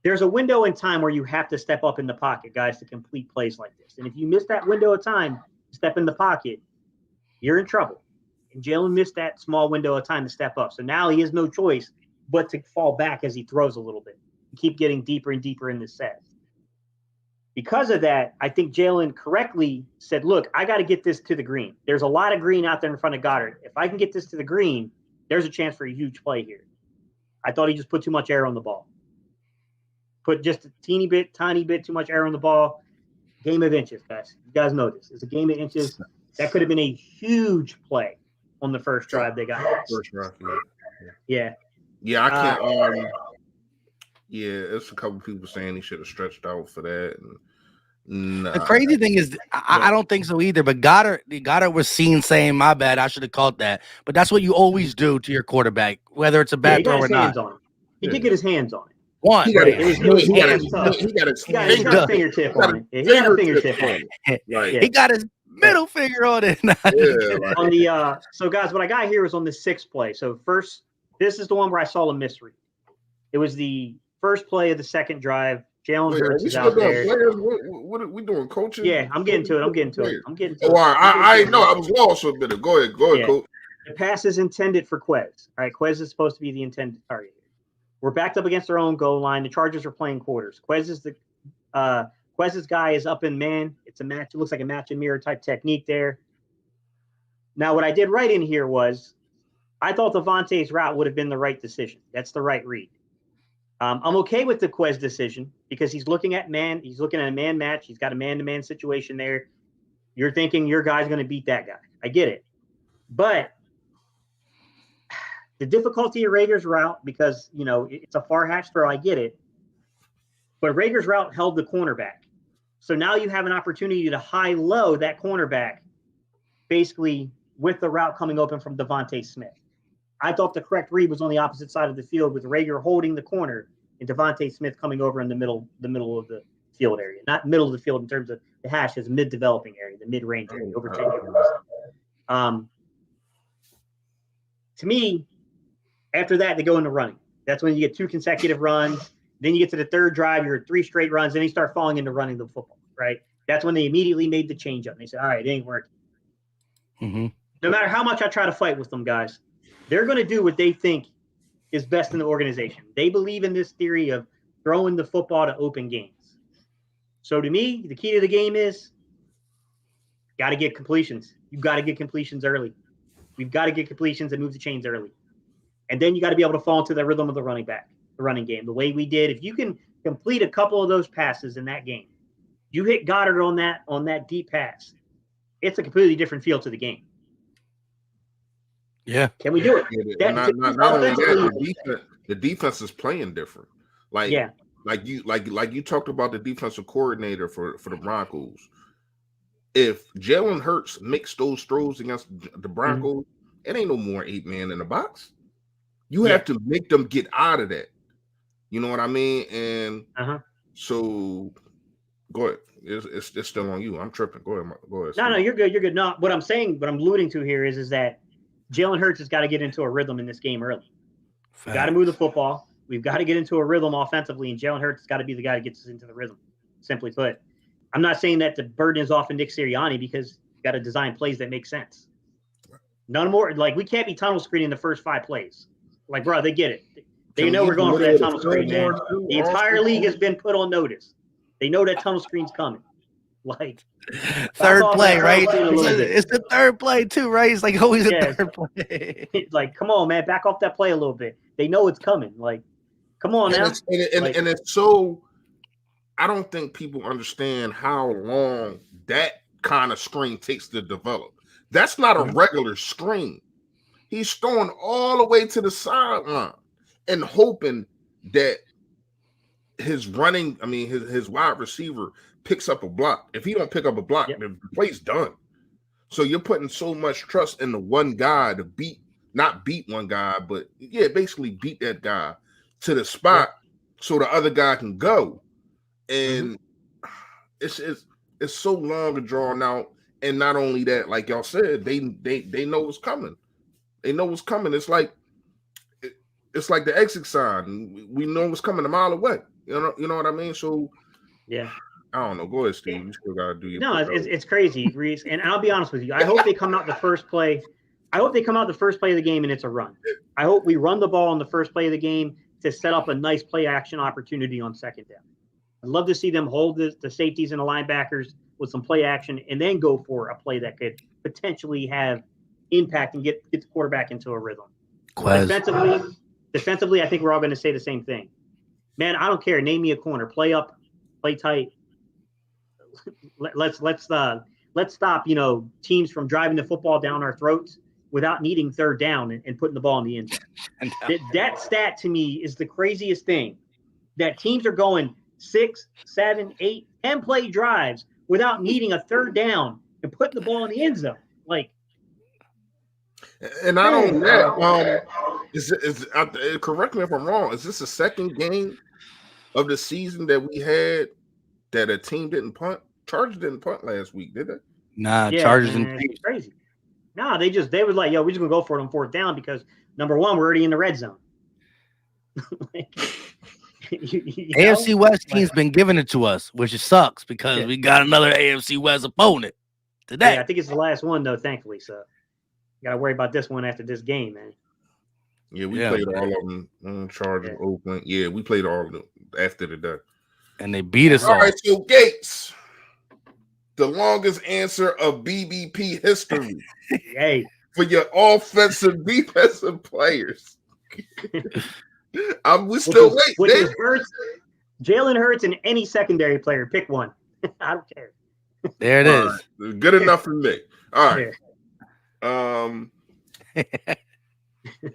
there's a window in time where you have to step up in the pocket, guys, to complete plays like this. And if you miss that window of time to step in the pocket, you're in trouble. And Jalen missed that small window of time to step up. So now he has no choice but to fall back as he throws a little bit and keep getting deeper and deeper in the set. Because of that, I think Jalen correctly said, look, I got to get this to the green. There's a lot of green out there in front of Goddard. If I can get this to the green, there's a chance for a huge play here. I thought he just put too much air on the ball. Put just a tiny bit too much air on the ball. Game of inches, guys. You guys know this. It's a game of inches. That could have been a huge play on the first drive they got. First drive, yeah. Yeah, I can't. Yeah, it's a couple people saying he should have stretched out for that. Nah. The crazy thing is, I don't think so either. But Goddard was seen saying, "My bad, I should have caught that." But that's what you always do to your quarterback, whether it's a bad throw or not. He did get his hands on it. One, he got his fingertip on it. He got a fingertip on it. Right. He got his middle finger on it. On the so guys, what I got here is on the 6th play. So first, this is the one where I saw a misread. It was the first play of the second drive. Jalen Hurts is out there. What are we doing, coaching? Yeah, I'm getting to it. Oh, I know. I was lost for a minute. Go ahead, coach. The pass is intended for Quez. All right, Quez is supposed to be the intended target. We're backed up against our own goal line. The Chargers are playing quarters. Quez's guy is up in man. It's a match. It looks like a match and mirror type technique there. Now, what I did right in here was I thought Devontae's route would have been the right decision. That's the right read. I'm okay with the Quez decision because he's looking at a man match. He's got a man-to-man situation there. You're thinking your guy's going to beat that guy. I get it. But the difficulty of Rager's route, because, it's a far hatch throw, I get it. But Rager's route held the cornerback. So now you have an opportunity to high-low that cornerback, basically with the route coming open from Devontae Smith. I thought the correct read was on the opposite side of the field with Rager holding the corner and Devontae Smith coming over in the middle of the field area. Not middle of the field in terms of the hash, is mid-developing area, the mid-range area, over 10 yards. To me, after that, they go into running. That's when you get 2 consecutive runs. Then you get to the third drive, you're 3 straight runs, then they start falling into running the football, right? That's when they immediately made the change up. And they said, all right, it ain't working. Mm-hmm. No matter how much I try to fight with them, guys, they're going to do what they think is best in the organization. They believe in this theory of throwing the football to open games. So to me, the key to the game is got to get completions. You've got to get completions early. We've got to get completions and move the chains early. And then you got to be able to fall into the rhythm of the running game, the way we did. If you can complete a couple of those passes in that game, you hit Goddard on that deep pass, it's a completely different feel to the game. Yeah. Can we do it? Yeah, not only that, the defense is playing different. Like you talked about the defensive coordinator for the Broncos. If Jalen Hurts makes those throws against the Broncos, it ain't no more 8-man in the box. You have to make them get out of that. You know what I mean? And so go ahead. It's still on you. I'm tripping. Go ahead. No, you're good. You're good. No, what I'm alluding to here is that Jalen Hurts has got to get into a rhythm in this game early. We've got to move the football. We've got to get into a rhythm offensively, and Jalen Hurts has got to be the guy that gets us into the rhythm, simply put. I'm not saying that the burden is off of Nick Sirianni because you got to design plays that make sense. None more. Like, we can't be tunnel screening the first 5 plays. Like, bro, they get it. They know we're going for that tunnel screen, man. The entire league has been put on notice. They know that tunnel screen's coming. Like, third play, right? It's the third play too, right? It's like always a third play. Like, come on, man, back off that play a little bit. They know it's coming. Like, come on now. And it's so. I don't think people understand how long that kind of screen takes to develop. That's not a regular screen. He's throwing all the way to the sideline and hoping that his wide receiver picks up a block. If he don't pick up a block, the play's done. So you're putting so much trust in the one guy to not beat one guy, but basically beat that guy to the spot so the other guy can go. And it's so long and drawn out. And not only that, like y'all said, they know what's coming. They know what's coming. It's like the exit sign. We know what's coming a mile away. You know what I mean? So I don't know. Go ahead, Steve. You still gotta do your. No, it's crazy, Reese. And I'll be honest with you. I hope they come out the first play. I hope they come out the first play of the game and it's a run. I hope we run the ball on the first play of the game to set up a nice play action opportunity on second down. I'd love to see them hold the safeties and the linebackers with some play action and then go for a play that could potentially have impact and get the quarterback into a rhythm. Defensively, I think we're all going to say the same thing. Man, I don't care. Name me a corner. Play up, play tight. Let's stop, teams from driving the football down our throats without needing third down and putting the ball in the end zone. That stat to me is the craziest thing. That teams are going 6, 7, 8, 10 play drives without needing a third down and putting the ball in the end zone. Like, and not only that, correct me if I'm wrong. Is this the second game of the season that we had that a team didn't punt? Chargers didn't punt last week, did they? Nah, Chargers and Chiefs. Crazy. No, they were like, yo, we're just gonna go for it on fourth down because number one, we're already in the red zone. AFC West team's been giving it to us, which sucks because we got another AFC West opponent today. Yeah, I think it's the last one though, thankfully. So got to worry about this one after this game, man. Yeah, we played all of them. Chargers, Oakland. Yeah, we played all of them after the day, and they beat us all. All right, so Gates, the longest answer of BBP history. Hey, for your offensive, defensive players. We still wait. Which is Hurts, Jalen Hurts, and any secondary player. Pick one. I don't care. There it is. Right. Good enough for me. All right. Yeah.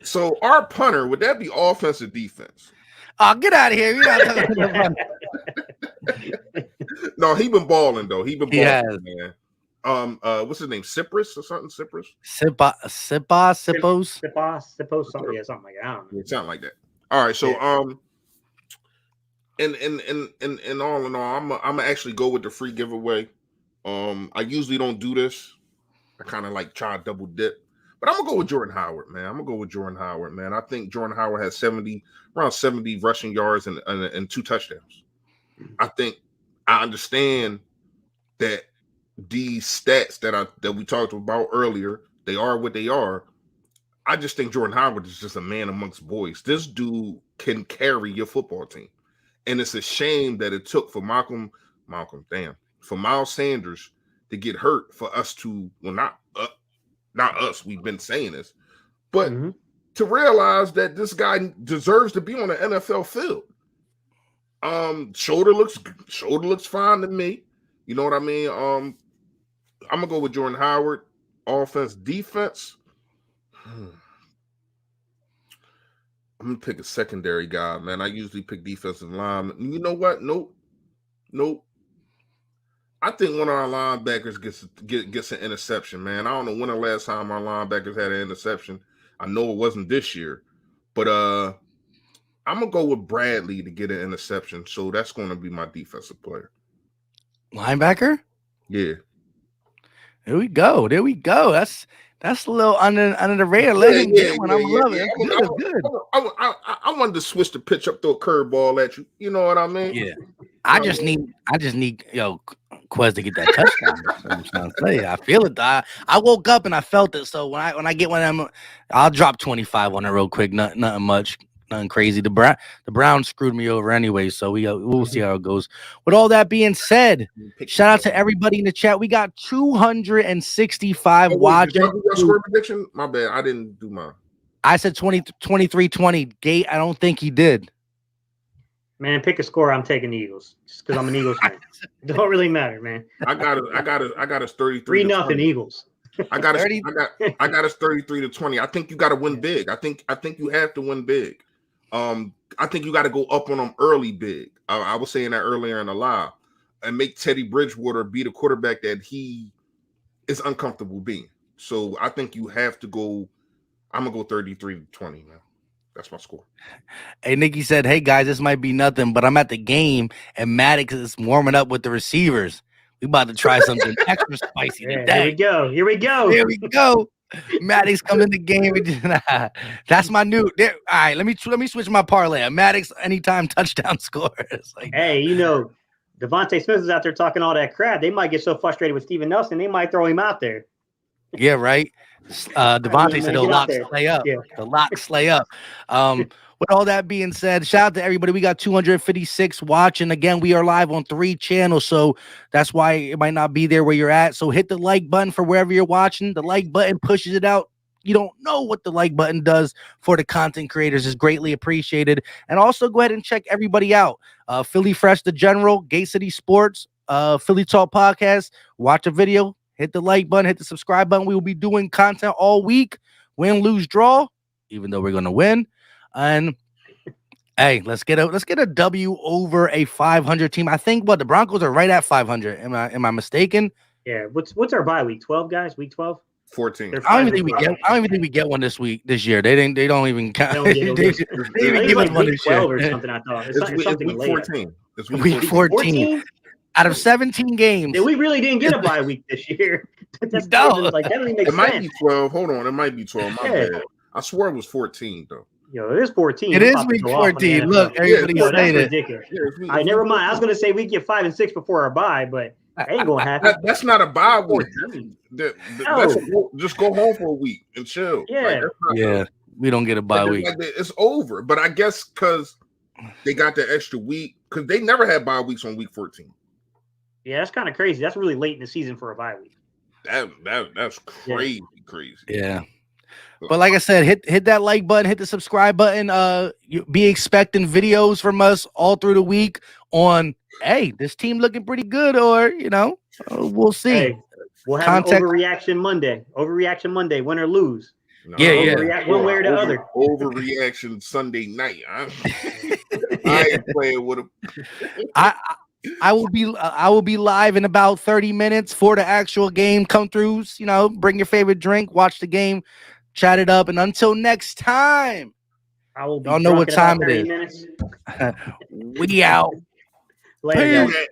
So our punter, would that be offense or defense? Oh, get out of here. You're not talking about No, he been balling though. He been balling, has. man. What's his name? Cypress or something? Cypress? Sippos. Suppose something, yeah, something like that. I don't know. Yeah, something like that. All right, so in all, I'm gonna actually go with the free giveaway. I usually don't do this. I kind of like try to double dip, but I'm gonna go with Jordan Howard, man. I think Jordan Howard has around 70 rushing yards and 2 touchdowns. I understand that these stats that we talked about earlier, they are what they are. I just think Jordan Howard is just a man amongst boys. This dude can carry your football team. And it's a shame that it took for for Miles Sanders to get hurt for us to, well, not us, we've been saying this, but to realize that this guy deserves to be on the NFL field. Shoulder looks fine to me. You know what I mean? I'm gonna go with Jordan Howard. Offense, defense. I'm gonna pick a secondary guy, man. I usually pick defensive line. You know what? Nope. I think one of our linebackers gets an interception, man. I don't know when the last time our linebackers had an interception. I know it wasn't this year, but I'm gonna go with Bradley to get an interception. So that's gonna be my defensive player. Linebacker? Yeah. There we go. That's a little under the radar. Let him get one. I'm loving it. It's good. I wanted to switch the pitch up, throw a curveball at you. You know what I mean? Yeah. I just need Quez to get that touchdown. That's what I'm trying to say. I feel it. I woke up and I felt it. So when I get one of them, I'll drop 25 on it real quick. Nothing much. Nothing crazy. The Browns screwed me over anyway, so we'll see how it goes. With all that being said, shout out to everybody in the chat. We got 265 watching. Did you score prediction? My bad. I didn't do mine. I said 23-20. Gate, I don't think he did. Man, pick a score. I'm taking the Eagles just because I'm an Eagles fan. It don't really matter, man. I got us 33. 3-0 Eagles. I got us 33-20. I think you got to win big. I think you have to win big. I think you got to go up on them early big. I was saying that earlier in the live, and make Teddy Bridgewater be the quarterback that he is uncomfortable being. So I think you have to go. I'm gonna go 33-20, man. That's my score. Hey, Nikki said, "Hey guys, this might be nothing, but I'm at the game and Maddox is warming up with the receivers. We about to try something extra spicy today. Here we go. Maddox comes in the game. That's my new. All right, let me switch my parlay. Maddox anytime touchdown scores. Like, hey, Devontae Smith is out there talking all that crap. They might get so frustrated with Steven Nelson, they might throw him out there. Yeah, right. Devontae said he'll lock Slay up. Yeah. The lock Slay up. With all that being said, shout out to everybody. We got 256 watching. Again, we are live on 3 channels, so that's why it might not be there where you're at. So hit the like button for wherever you're watching. The like button pushes it out. You don't know what the like button does for the content creators. Is greatly appreciated. And also go ahead and check everybody out. Philly Fresh the General, Gate City Sports, Philly Talk Podcast. Watch a video. Hit the like button. Hit the subscribe button. We will be doing content all week. Win, lose, draw. Even though we're gonna win. And hey, let's get a W over a 500 team. I think the Broncos are right at 500. Am I mistaken? Yeah. What's our bye week? 12 guys. Week 12. 14. I don't even think we get one this year. They don't even count. They don't even give us one this year. Or something. I thought it's something week 14. It's week 14. Out of 17 games. Yeah, we really didn't get a bye week this year. That don't even make sense. It might be 12. Hold on, it might be 12. My bad. I swear it was 14 though. It is 14. It is week 14. Look, everybody's saying it. Ridiculous. Yeah, never mind. I was going to say we get 5 and 6 before our bye, but that ain't going to happen. That's not a bye week. Just go home for a week and chill. Yeah. We don't get a bye week. It's over. But I guess because they got the extra week, because they never had bye weeks on week 14. Yeah, that's kind of crazy. That's really late in the season for a bye week. That's crazy. Yeah. But like I said, hit that like button, hit the subscribe button. You be expecting videos from us all through the week on, hey, this team looking pretty good, or we'll see. Hey, we'll have an overreaction Monday, win or lose. No, Yeah. Overreact one way or the other. Overreaction Sunday night. I ain't playing with him. I will be live in about 30 minutes for the actual game. Come through, bring your favorite drink, watch the game, chat it up, and until next time, I will be y'all know what time it is. Minutes. We out. Later, guys.